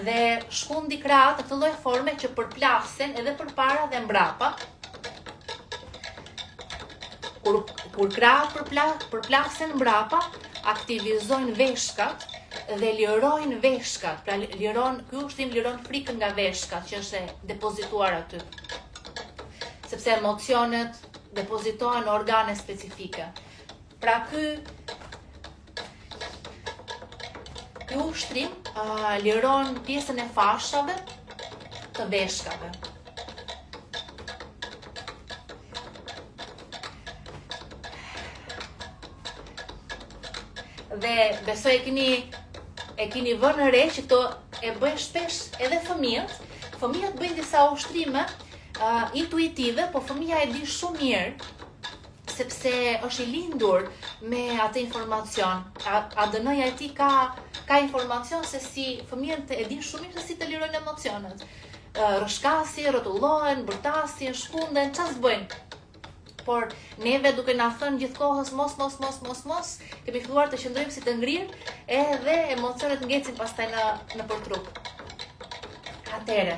Speaker 1: dhe shkundi krahët në këtë lloj forme që përplasen edhe përpara dhe mbrapa. Kur krahët përplasen mbrapa, aktivizojnë veshkat dhe lirojnë veshkat. Pra ky ushtrim liron frikën nga veshkat që është e depozituar aty. Sepse emocionet depozitohen në organe specifike. Pra ky ushtrim liron pjesën e fashave të veshkave. Dhe besoj e keni vënë re që këto e bëjnë shpesh edhe fëmijët. Fëmijët bëjnë disa ushtrime intuitive, po fëmija e di shumë mirë, sepse është I lindur me atë informacion. ADN-ja e tij ka informacion se si fëmijët e din shumë mirë se si të lirojnë emocionet. Rrëshkasin, rrotullohen, bërtasin, shkunden, çfarë bëjnë? Por neve duke na thënë gjithkohës mos, kemi filluar të qëndrojmë si të ngrirë, edhe emocionet ngecin pastaj në përtrup. Atëre.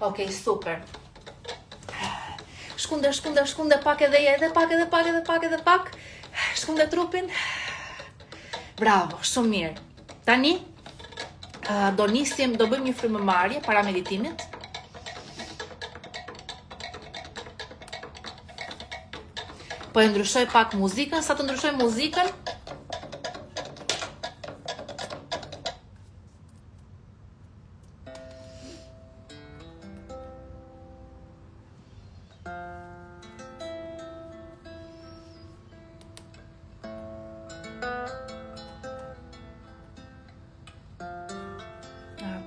Speaker 1: Okej, super. Shkunde pak edhe pak. Shkunde trupin. Bravo, shumë mirë. Tani do bëjmë një frymëmarrje para meditimit. Po e ndryshoj pak muzikën, sa të ndryshoj muzikën.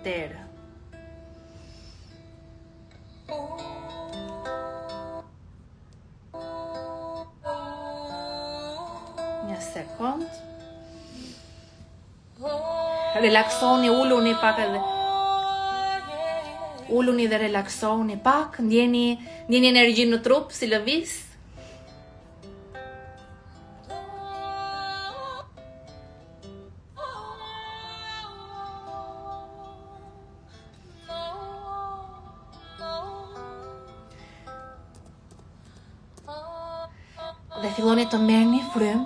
Speaker 1: Atëherë. Një sekond. Relaksoni, uluni pak edhe. Uluni dhe relaksoni pak, ndjeni energjinë në trup si lëviz. Dhe filloni të merrni frymë.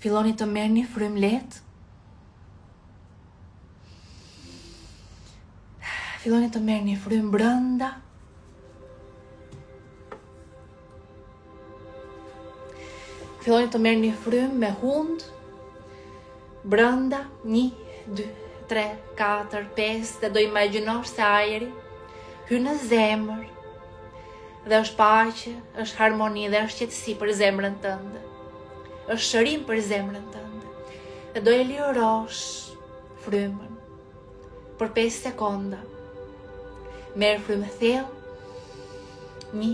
Speaker 1: Filloni të merrni frymë lehtë. Filloni të merrni frymë brenda. Filloni të merrni frymë me hund. Brenda 1, 2, 3, 4, 5 dhe do imagjinosh se ajri hyn në zemër. Dhe është paqe, është harmoni dhe është qetësi për zemrën tënde. Është shërim për zemrën tënde. Dhe do e lirosh frymën për 5 sekonda. Merë frymë thellë. 1,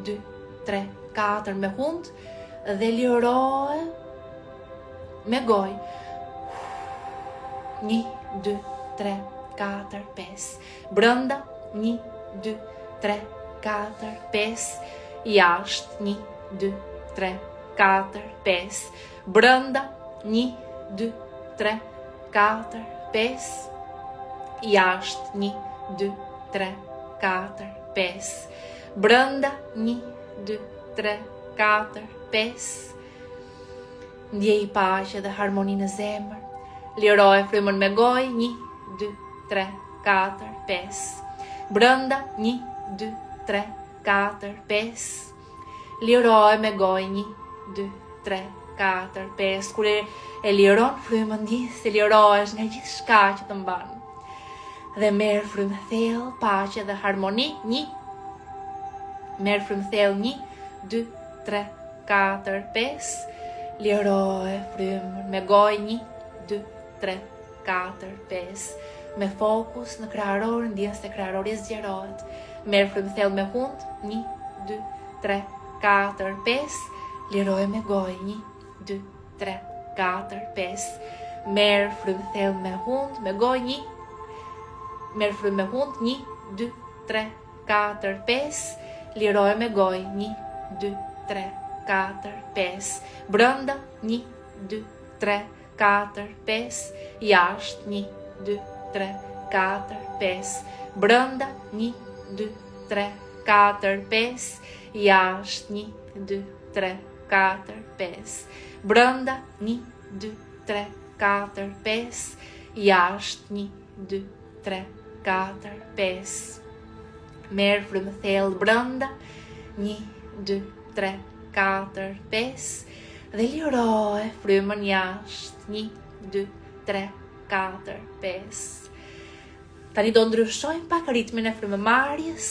Speaker 1: 2, 3, 4 me hund dhe lirohe me gojë. 1, 2, 3, 4, 5. Brenda 1, 2, 3, 4, 5, jashtë 1, 2, 3, 4, 5, brenda 1, 2, 3, 4, 5, jashtë 1, 2, 3, 4, 5, brenda 1, 2, 3, 4, 5, ndjej paqe dhe harmoni në zemër, liroje frymën me gojë 1, 2, 3, 4, 5, brenda 1, 2, 3, 4, 5. Liroje me gojë 1, 2, 3, 4, 5. Kur e liron frymën di se lirohesh nga gjithë shka që të mban. Dhe merë frymë thellë, paqe dhe harmoni 1. Merë frymë thellë 1, 2, 3, 4, 5. Liroje frymën me gojë 1, 2, 3, 4, 5. Me fokus në krahëror, ndjen se krahërori zgjerohet. Merë frymë thellë me hund, 1, 2, 3, 4, 5. Liroje me gojë, 1, 2, 3, 4, 5. Merë frymë thellë me hund, me gojë 1. Merë frymë me hund, 1, 2, 3, 4, 5. Liroje me gojë, 1, 2, 3, 4, 5. Brenda, 1, 2, 3, 4, 5. Jashtë, 1, 2, 3, 4, 5. Brenda, 1, 2, 3, 4, 5, jashtë 1, 2, 3, 4, 5, brenda 1, 2, 3, 4, 5, jashtë 1, 2, 3, 4, 5. Merë frymë thellë brenda 1, 2, 3, 4, 5 dhe liroje frymën jashtë 1, 2, 3, 4, 5. Tani do ndryshojmë pak ritmin e frymëmarrjes.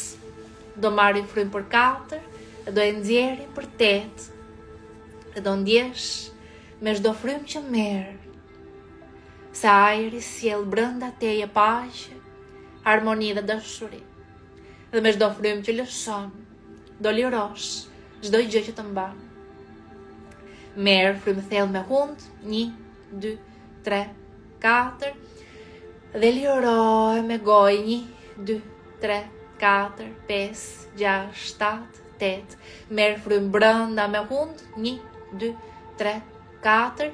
Speaker 1: Do marrim frymë për 4, dhe do e nxjerrim për 8. Dhe do ndjesh me çdo frymë që merr se ajri sjell brenda teje paqe, harmoni dhe dashuri. Dhe me çdo frymë që lëshon, do lirosh çdo gjë që të mban. Merr frymë thellë me hund, 1, 2, 3, 4. Dhe liroje me gojë 1, 2, 3, 4, 5, 6, 7, 8. Merë frymë brenda me hund 1, 2, 3, 4.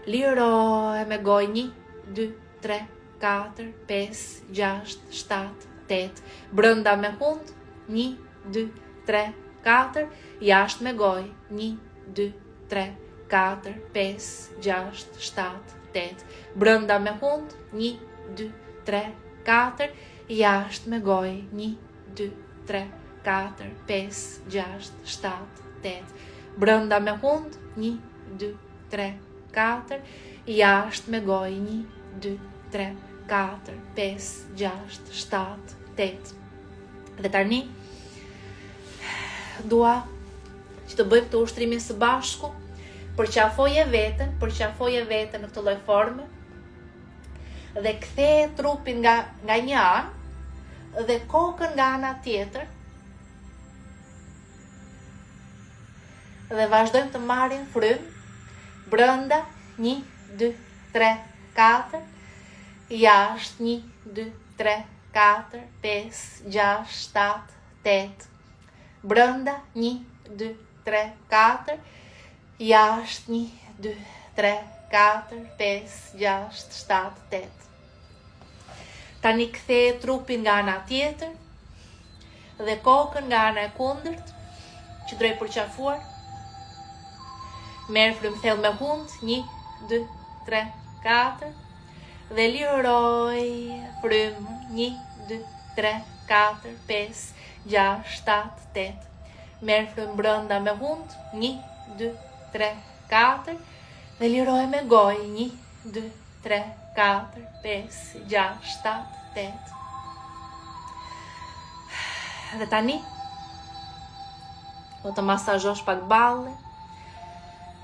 Speaker 1: Liroje me gojë 1, 2, 3, 4, 5, 6, 7, 8. Brenda me hund 1, 2, 3, 4. Jashtë me gojë 1, 2, 3, 4, 5, 6, 7, 8. Brenda me hund 1, 2, 3, 4, jashtë me gojë 1, 2, 3, 4, 5, 6, 7, 8. Brenda me hund 1, 2, 3, 4, jashtë me gojë 1, 2, 3, 4, 5, 6, 7, 8. Dhe tani dua që të bëjmë të ushtrimin së bashku. Përqafoje veten në këtë lloj forme dhe kthe trupin nga një anë dhe kokën nga ana tjetër. Dhe vazhdojmë të marrim frymë brenda 1, 2, 3, 4, jashtë 1, 2, 3, 4, 5, 6, 7, 8. Brenda 1, 2, 3, 4, jashtë 1, 2, 3, 4, 5, 6, 7, 8. Tani kthe trupin nga ana tjetër dhe kokën nga ana e kundërt, që drejt përqafuar. Merë frymë thellë me hund, 1, 2, 3, 4, dhe liroj frymën, 1, 2, 3, 4, 5, 6, 7, 8. Merë frymë brenda me hund, 1, 2, 3, 4, dhe liroj me gojë, 1, 2, 3, 4, 5, 6, 7, 8. Dhe tani, do të masazhosh pak ballin.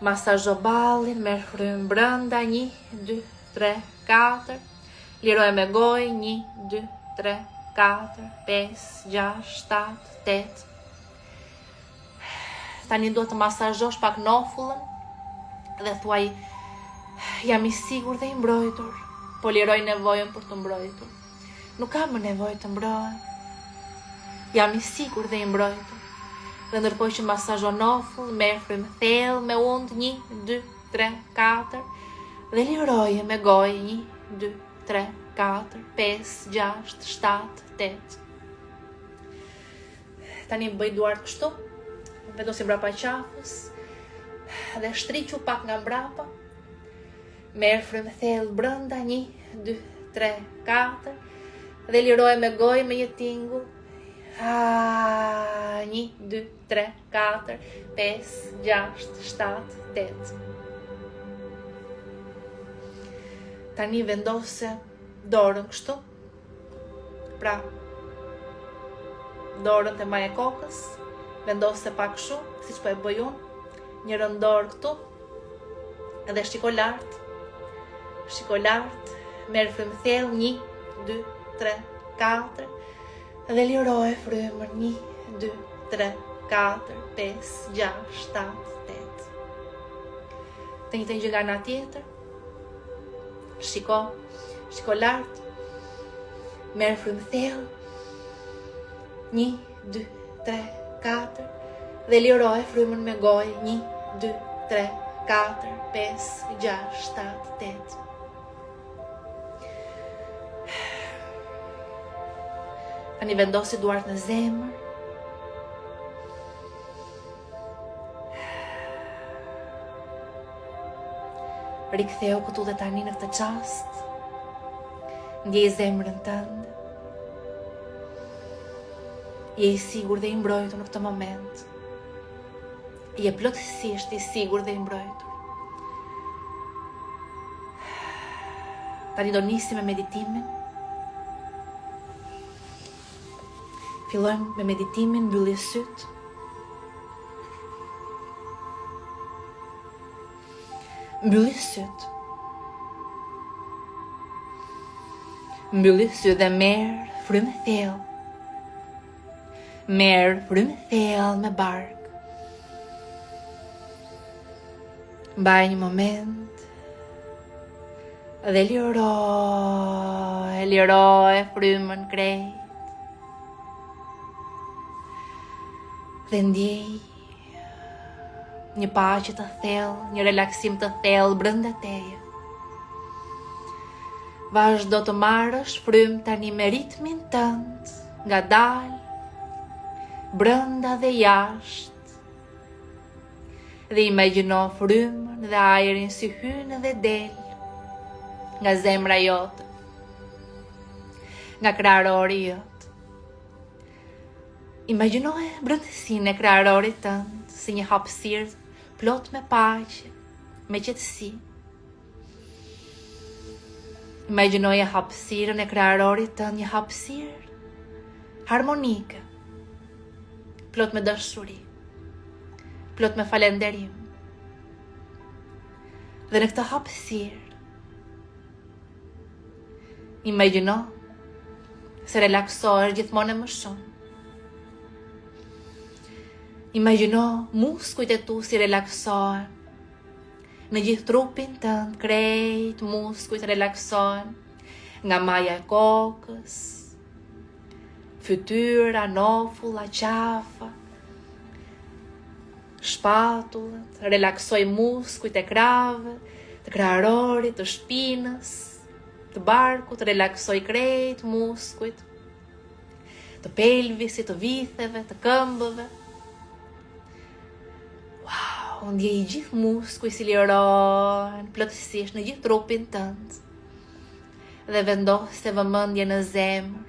Speaker 1: Masazho ballin, merr frymë brenda, 1, 2, 3, 4. Liroj me gojë, 1, 2, 3, 4, 5, 6, 7, 8. Tani do të masazhosh pak nofullën dhe thuaj, jam i sigurt dhe i mbrojtur, po liroj nevojën për të mbrojtur. Nuk kam më nevojë të mbrohem. Jam i sigurt dhe i mbrojtur. Dhe ndërkohë që masazho nofull, merr frymë thellë me und, 1, 2, 3, 4, dhe liroje me gojë, 1, 2, 3, 4, 5, 6, 7, 8. Tani bëj duart kështu, vendosi mbrapa qafës dhe shtriqu pak nga mbrapa. Merr frymë thellë brenda, 1, 2, 3, 4, dhe liroje me gojë me një tingull. 1, 2, 3, 4, 5, 6, 7, 8. Tani vendose dorën kështu. Pra, dorën te maja e kokës, vendose pak kështu, siç po e bëj unë. Njërën dorë këtu, edhe shiko lart. Shiko lart, merr frymë thellë, 1, 2, 3, 4. Dhe liroj frymën, 1, 2, 3, 4, 5, 6, 7, 8. Të njëjtën gjë nga ana tjetër. Shiko lart. Merr frymë thellë, 1, 2, 3, 4. Dhe liroj frymën me gojë, 1, 2, 3, 4, 5, 6, 7, 8. Tani vendosi duart në zemër. Riktheu këtu dhe tani në këtë çast. Ndjej zemrën tënde. Je i sigurt dhe i mbrojtur në këtë moment. Je plotësisht i sigurt dhe i mbrojtur. Tani do nisim me meditimin. Fillojmë me meditimin, mbylli syt. Mbylli syt. Mbylli syt dhe merr frymë thellë. Merr frymë thellë me bark. Mbaj një moment dhe liroj frymën krejt. Dhe ndjej një paqe të thellë, një relaksim të thellë brenda teje. Vazhdo të marrësh frymë tani me ritmin tënd, ngadalë, brenda dhe jashtë. Dhe imagjino frymën dhe ajrin si hyn dhe del nga zemra jote, nga krahërori jot. Imagjinoje brendësinë e kraharorit tënd si një hapësirë plot me paqe, me qetësi. Imagjinoje hapësirën e kraharorit tënd një hapësirë harmonike, plot me dashuri, plot me falënderim. Dhe në këtë hapësirë Imagjino se relaksohesh gjithmonë më shumë. Imagjino muskujt e tu si relaksohen. Në gjithë trupin tënd, krejt muskujt relaksohen. Nga maja e kokës, fytyra, nofulla, qafa, shpatullat, relaksoj muskujt e krave, të kraharorit, të shpinës, të barkut, relaksoj krejt muskujt, të pelvisit, të vitheve, të këmbëve. Wow, ndjej gjithë muskuj si lirohen plotësisht në gjithë trupin tënd. Dhe vendose vëmendje në zemër.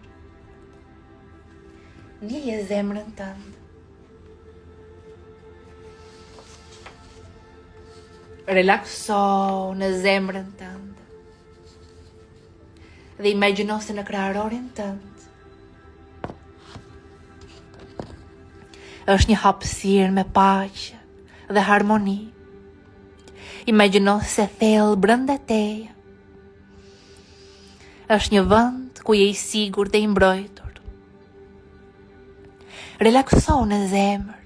Speaker 1: Ndjeje zemrën tënd. Relakso në zemrën tënd. Dhe imagjino se në kraharorin tënd është një hapësirë me paqe dhe harmoni. Imagjino se thellë brenda teje është një vend ku je i sigurt dhe i mbrojtur. Relakso në zemër.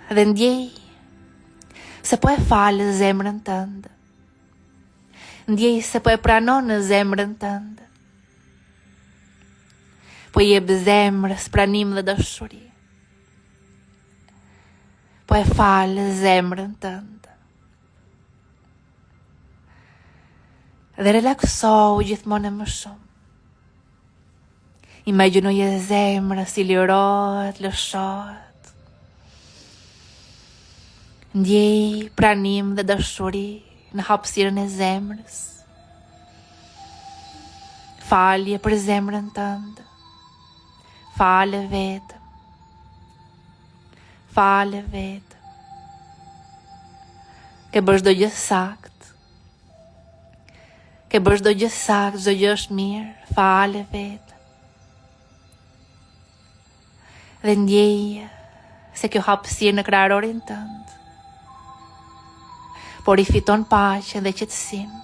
Speaker 1: Dhe ndjej se po e falë zemrën tënde. Ndjej se po e pranon në zemrën tënde. Po jep zemrës pranim dhe dashuri. Po e falë zemrën tënde. Dhe relaksohu gjithmonë më shumë. Imagjinoje zemra si lirohet, lëshohet. Ndjej pranim dhe dashuri në hapësirën e zemrës. Falje për zemrën tënde. Fale vetëm. Fale vetëm. Ke bësh çdo gjë sakt. Ke bësh çdo gjë sakt, çdo gjë është mirë. Fale vetëm. Dhe ndjej se kjo hapësirë në kraharorin tënd por i fiton paqen dhe qetësinë.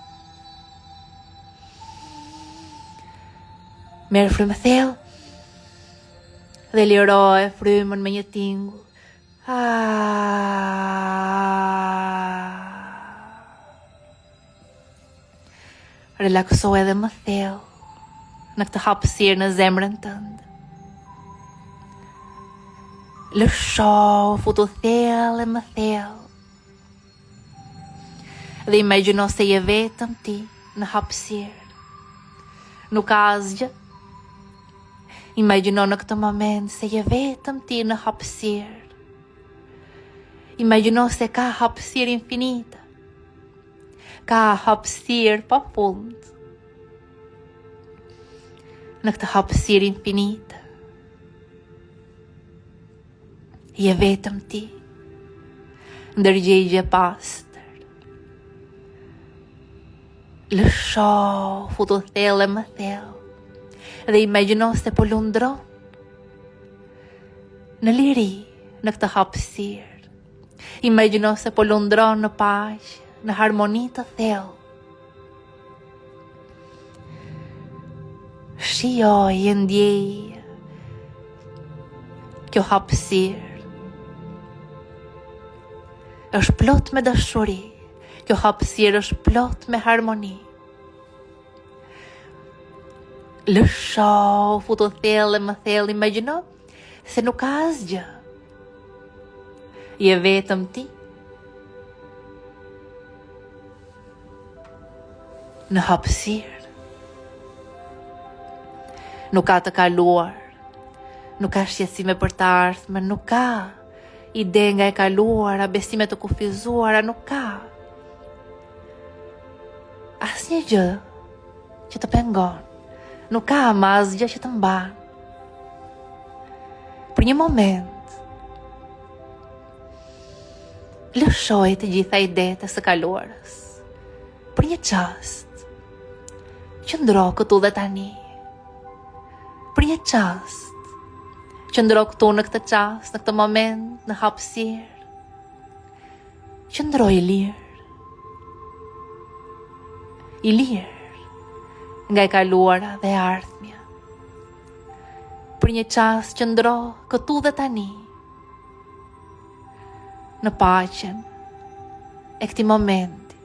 Speaker 1: Merë frymë thellë dhe liroje frymën me një tingull. Relakso edhe më thellë në këtë hapësirë në zemrën tënde. Lësho, futu thellë e më thellë. Dhe imagjino se je vetëm ti në hapësirë. Nuk ka asgjë. Imagjino në këtë moment se je vetëm ti në hapësirë. Imagjino se ka hapësirë infinite. Ka hapësirë pa fund. Në këtë hapësirë infinite. Je vetëm ti. Ndërgjegje pastër. Lësho, futu thellë e më thellë. Dhe imagjino se po lundron në liri në këtë hapësirë. Imagjino se po lundron në paqe, në harmoni të thellë. Shijoj e ndjej kjo hapësirë. Është plot me dashuri. Kjo hapësirë është plot me harmoni. Lësho, futu thellë e më thellë. Imagjino se nuk ka asgjë. Je vetëm ti. Në hapësirë. Nuk ka të kaluar. Nuk ka shqetësime për të ardhmen. Nuk ka ide nga e kaluara, besime të kufizuara. Nuk ka asnjë gjë që të pengon. Nuk ka ama asgjë që të mban. Për një moment, lëshoj të gjitha idetë së kaluarës. Për një çast, qëndro këtu dhe tani. Për një çast, qëndro këtu në këtë çast, në këtë moment, në hapësirë. Qëndro i lirë. i lirë nga e kaluara dhe ardhmja. Për një qas qëndro këtu dhe tani, në paqen e këtij momenti,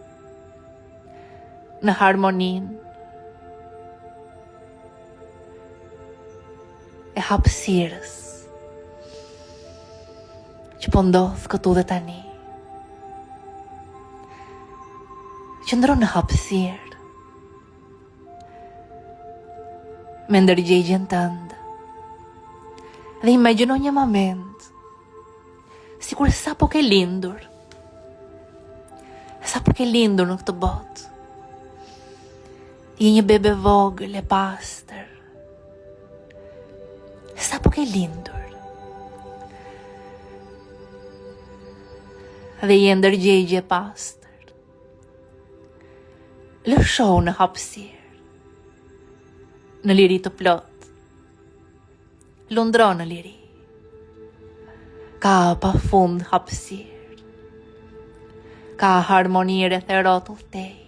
Speaker 1: në harmoninë e hapësirës që po ndodh këtu dhe tani. Qëndro në hapësirë me ndërgjegjen tënde dhe imagjino një moment sikur sa po ke lindur, në këtë botë. Je një bebe vogël e pastër, sa po ke lindur, dhe je ndërgjegje pastër. Lëshohu në hapësirë, në liri të plot, lundro në liri, ka pa fund hapësirë, ka harmoni rreth e rrotull teje.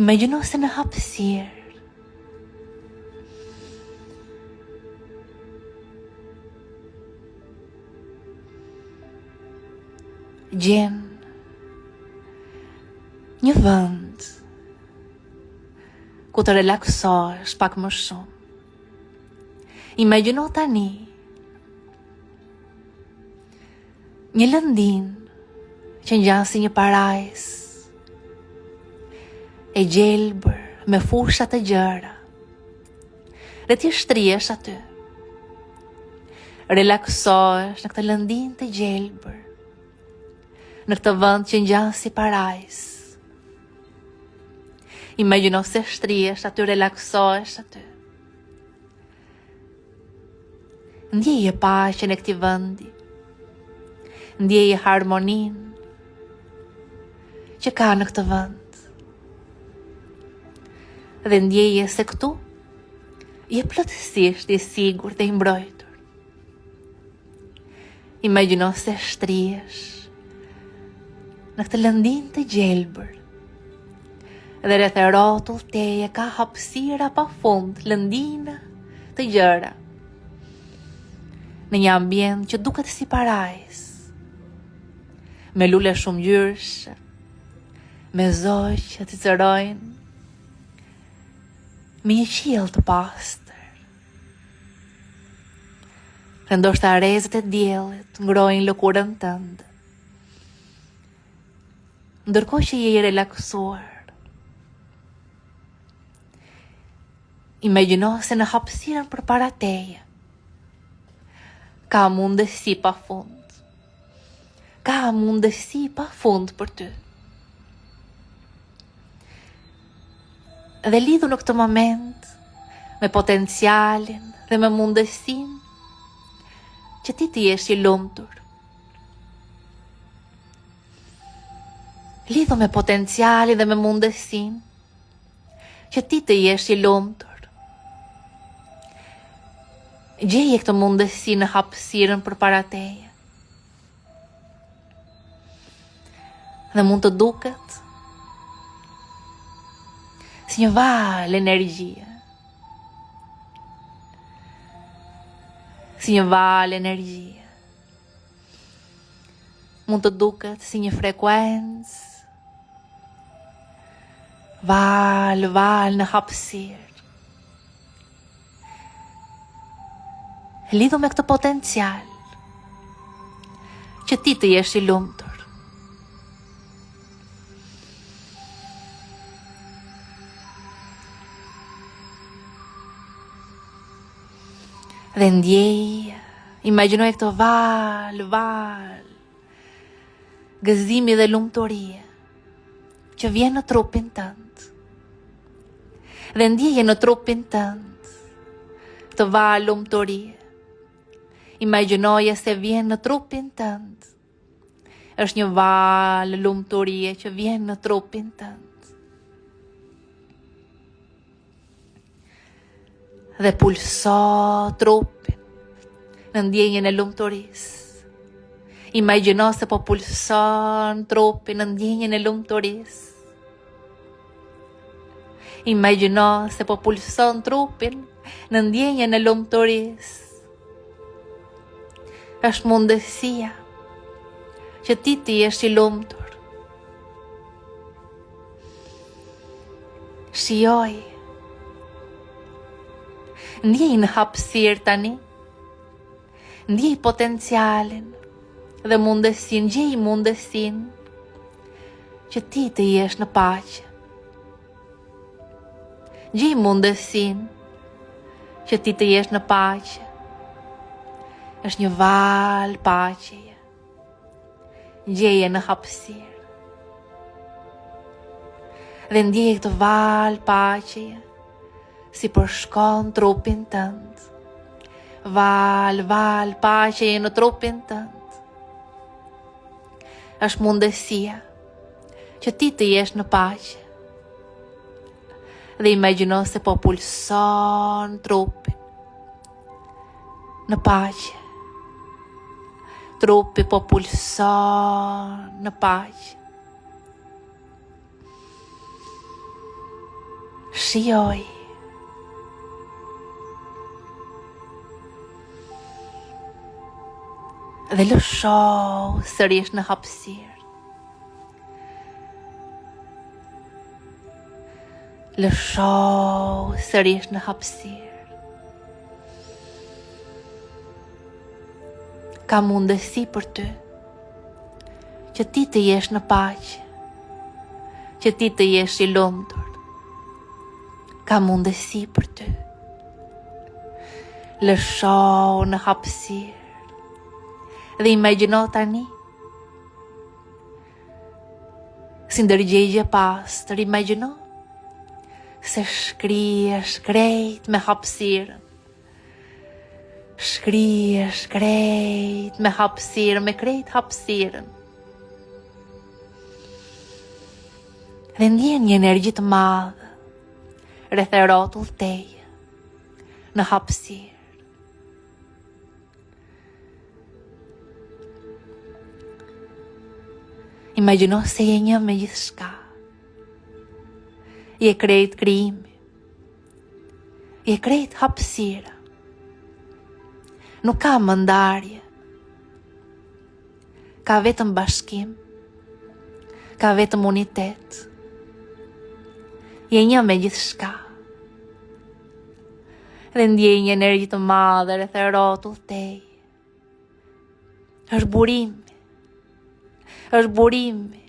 Speaker 1: Imagjino se në hapësirë gjen një vend ku të relaksohesh pak më shumë. Imagjino tani një lëndin që ngjan si një parajs e gjelbër me fusha të gjëra, dhe ti shtrihesh aty. Relaksohesh në këtë lëndin të gjelbër, në këtë vend që ngjan si parajs. Imagjino se shtrihesh aty, relaksohesh aty. Ndjeje paqen e këtij vendi, ndjeje harmoninë që ka në këtë vend, dhe ndjeje se këtu je plotësisht i sigurt dhe i mbrojtur. Imagjino se shtrihesh në këtë lëndin të gjelbër, dhe rreth e rrotull teje ka hapësira pafund, lëndina të gjëra, në një ambient që duket si parajs, me lule shumë ngjyrshe, me zogj që të cërojnë, me një qiell të pastër. Dhe ndoshta arezet e diellit ngrojnë lëkurën tënde, ndërkohë që je i relaksuar. Imagjino se në hapësirën përpara teje ka mundësi pafund. Ka mundësi pafund për ty. Dhe lidhu në këtë moment me potencialin dhe me mundësinë që ti të jesh i lumtur. Lidhu me potencialin dhe me mundësinë që ti të jesh i lumtur. Gjeje këtë mundësi në hapësirën përpara teje. Dhe mund të duket si një val energjie. Si një val energjie. Mund të duket si një frekuencë. Val në hapësirë. Lidhu me këtë potencial që ti të jesh i lumtur. Dhe ndjej, imagjinoj këto val, gëzimi dhe lumturie që vjen në trupin tënd. Dhe ndjeje në trupin tënd këtë val lumturie. Imagjinoje se vjen në trupin tënd. Është një val lumturie që vjen në trupin tënd. Dhe pulso trupin. në ndjenjen e lumturisë. Imagjino se po pulson trupi në ndjenjen e lumturisë. Imagjino se po pulson trupin në ndjenjen e lumturisë. Është mundësia që ti jesh i lumtur. Shijoj. Ndjej në hapësirë tani. Ndjej potencialin dhe mundësin, gjej mundësin që ti të jesh në paqe. Gjej mundësin që ti të jesh në paqe. Është një val paqeje. Gjeje në hapësirë. Dhe ndjej këtë val paqeje si përshkon trupin tënd. Val paqeje në trupin tënd. Është mundësia që ti të jesh në paqe. Dhe imagjino se po pulson trupin në paqe. Trupi po pulson në paqe. Shijoj. Dhe lëshoj sërish në hapësirë. Lëshoj sërish në hapësirë. Ka mundësi për ty që ti të jesh në paqe, që ti të jesh i lumtur. Ka mundësi për ty. Lëshoj në hapësirë. Dhe imagjino tani si ndërgjegje pastër, imagjino se shkrihesh krejt me hapësirën. Shkrihesh krejt me hapësirën, me krejt hapësirën. Dhe ndjen një energji të madhe rreth e rrotull teje në hapësirë. Imagjino se je një me gjithçka. Je krejt krijimi. Je krejt hapësira. Nuk ka mëndarje. Ka vetëm bashkim. Ka vetëm unitet. Je një me gjithçka. Dhe ndjej një energji të madhe rreth e rrotull teje. Është burimi. Është burimi,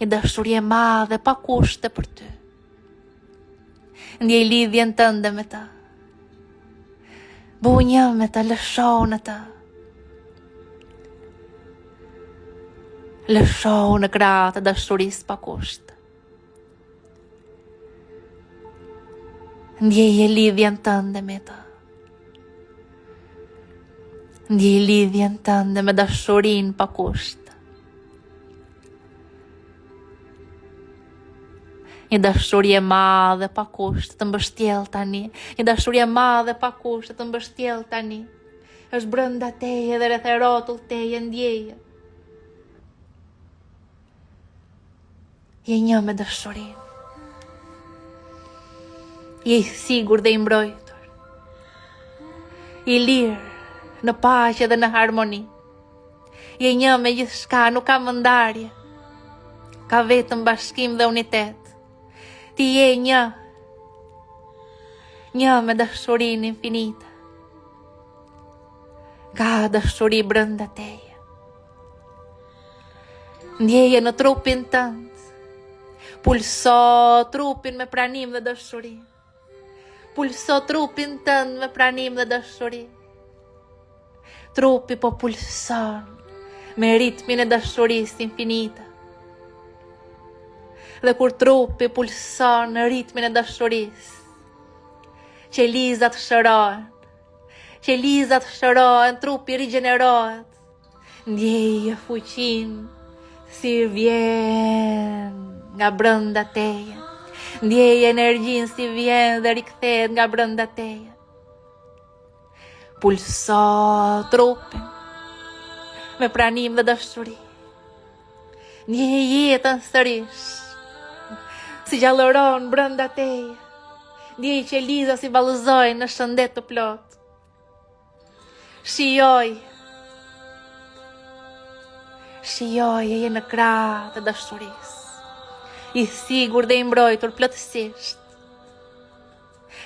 Speaker 1: një dashuri e madhe pa kushte për ty. Ndjej lidhjen tënde me ta. Bëu një me ta, lëshou në ta. Lëshou në krahët e dashurisë pa kushte. Ndjeje lidhjen tënde me ta. Ndjej lidhjen tënde me dashurinë pa kushte. Një dashuri e madhe pa kushte të mbështjell tani. Një dashuri e madhe pa kushte të mbështjell tani. Është brenda teje dhe rreth e rrotull teje, ndjeje. Je një me dashurinë. Je i sigurt dhe i mbrojtur. I lirë, në paqe dhe në harmoni. Je një me gjithçka, nuk ka mëndarje. Ka vetëm bashkim dhe unitet. Ti je një me dashurinë infinite. Ka dashuri brenda teje. Ndjeje në trupin tënd. Pulso trupin me pranim dhe dashuri. Pulso trupin tënd me pranim dhe dashuri. Trupi po pulson me ritmin e dashurisë infinite. Dhe kur trupi pulson në ritmin e dashurisë, qelizat shërohen, trupi rigjenerohet, ndjeje fuqinë si vjen nga brenda teje, ndjeje energjinë si vjen dhe rikthehet nga brenda teje. Pulso trupin me pranim dhe dashuri. Një jetën sërish, si gjallëron brënda teje. Ndjej që liza si ballëzoj në shëndet të plot. Shijoj e je në krah të dashurisë. I sigur dhe i mbrojtur plotësisht.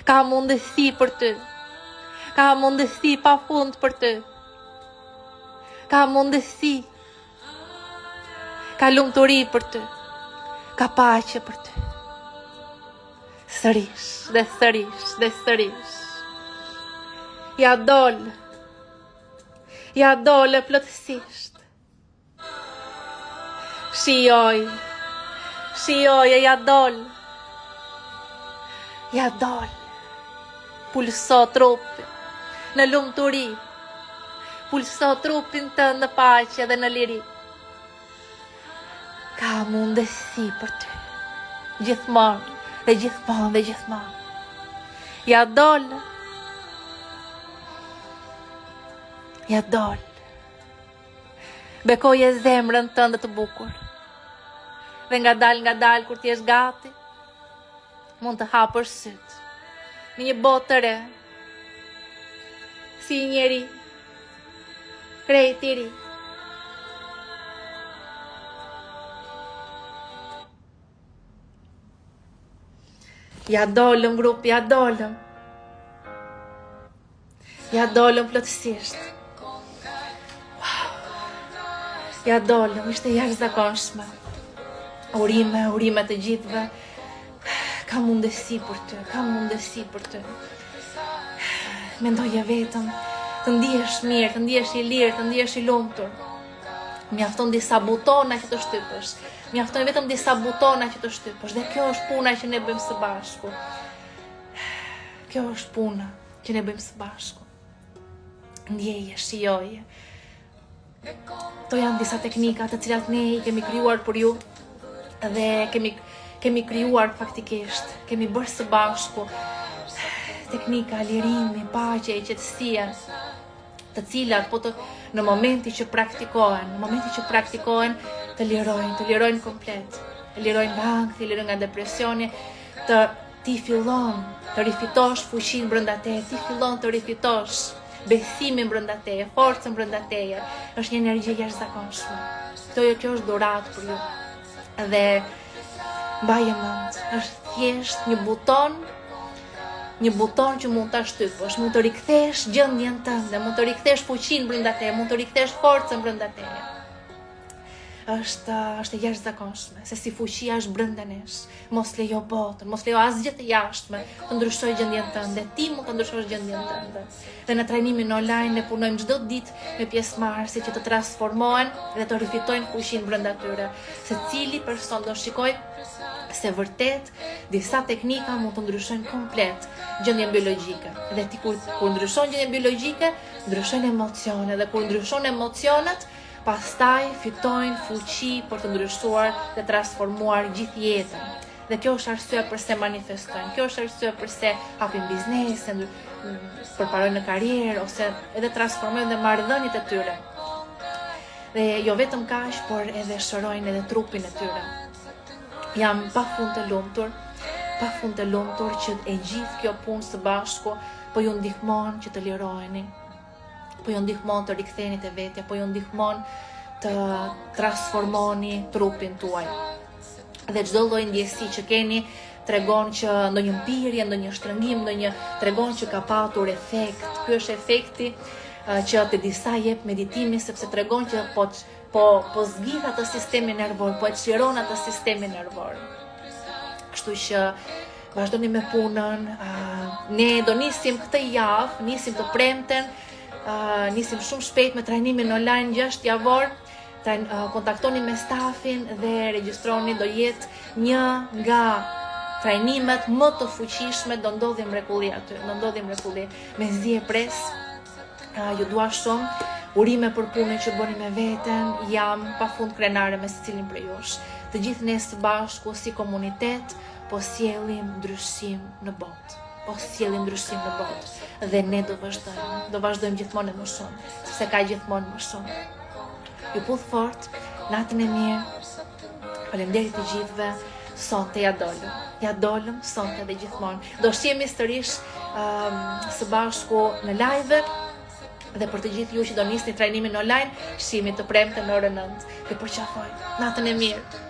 Speaker 1: Ka mundësi për ty. Ka mundësi pa fund për ty. Ka mundësi. Ka lumturi për ty. Ka paqe për ty. Sërish, dhe sërish, dhe sërish. Ja dole plotësisht. Shijoj e ja dol. Pulso trupin në lumturi. Pulso trupin të në paqe dhe në liri. Ka mundësi për ty. Gjithmonë. Dhe gjithmonë. Ja dol. Bekoje zemrën tënde të bukur. Dhe nga dal, kur t'jesh gati, mund të hapësh syt. Në një botë të re. Si njeri. Krejt i ri. Ja dolëm grup, ja dolëm plotësisht. Ja dolëm, ishte jashtëzakonshme. Urime të gjithëve. Ka mundësi për ty. Mendoje vetëm të ndihesh mirë, të ndihesh i lirë, të ndihesh i lumtur. Mjafton disa butona që të shtypësh. Mjafton vetëm disa butona që të shtypësh. Dhe kjo është puna që ne bëjmë së bashku. Ndjeje, shijoje. Këto janë disa teknika të cilat ne i kemi krijuar për ju. Dhe kemi krijuar faktikisht. Kemi bërë së bashku. Teknika, lirimi, paqe, qetësia. Të cilat në momenti që praktikohen, të lirojnë komplet. Të lirojnë nga ankthi, të lirojnë nga depresioni, ti fillon të rifitosh fuqinë brenda teje, ti fillon të rifitosh besimin brenda teje, forcën brenda teje. Është një energji jashtëzakonshme. Kjo është dhuratë për ju. Dhe mbaje mend, është thjesht një buton që mund ta shtypësh, mund të rikthesh gjendjen tënde, mund të rikthesh fuqinë brenda teje, mund të rikthesh forcën brenda teje. Është jashtëzakonshme, se si fuqia është brenda nesh. Mos lejo botën, mos lejo asgjë të jashtme të ndryshojë gjendjen tënde. Ti mund të ndryshosh gjendjen tënde. Dhe në trajnimin online ne punojmë çdo ditë me pjesëmarrësit që të transformohen dhe të rifitojnë fuqinë brenda tyre. Secili person do shikoj se vërtet disa teknika mund të ndryshojnë komplet gjendjen biologjike. Dhe ti kur ndryshon gjendjen biologjike, ndryshojnë emocionet, dhe kur ndryshon emocionet, pastaj fitojnë fuqi për të ndryshuar dhe transformuar gjithë jetën. Dhe kjo është arsye pse manifestojnë. Kjo është arsye pse hapin biznese, përparojnë në karrierë ose edhe transformojnë dhe marrëdhëniet e tyre. Dhe jo vetëm kaq, por edhe shërojnë edhe trupin e tyre. Jam pafund të lumtur që e gjithë kjo punë së bashku po ju ndihmon që të liroheni. Po ju ndihmon të riktheni te vetja, po ju ndihmon të transformoni trupin tuaj. Dhe çdo lloj ndjesi që keni tregon që ndonjë mpirje, ndonjë shtrëngim, tregon që ka patur efekt. Ky është efekti që te disa jep meditimi, sepse tregon që po zgjidh atë sistemin nervor, po e çliron atë sistemin nervor. Kështu që vazhdoni me punën. Ne do nisim këtë javë, nisim të premten. Nisim shumë shpejt me trajnimin online 6 javor. Kontaktoni me stafin dhe regjistroni, do jetë një nga trajnimet më të fuqishme, do ndodhi mrekulli aty, me zi e pres. Ju dua shumë, urime për punën që bëni me veten, jam pafund krenare me secilin prej jush. Të gjithë ne së bashku si komunitet po sjellim ndryshim në botë. po sjellim ndryshim në botë. Dhe ne do vazhdojmë gjithmonë më shumë, sepse ka gjithmonë më shumë. Ju puth fort, natën e mirë, faleminderit të gjithëve, sonte ja dolëm, sonte dhe gjithmonë. Do shihemi sërish së bashku në live, dhe për të gjithë ju që do nisni trajnimin online, shihemi të premte në orën 9. Ju përqafoj, natën e mirë.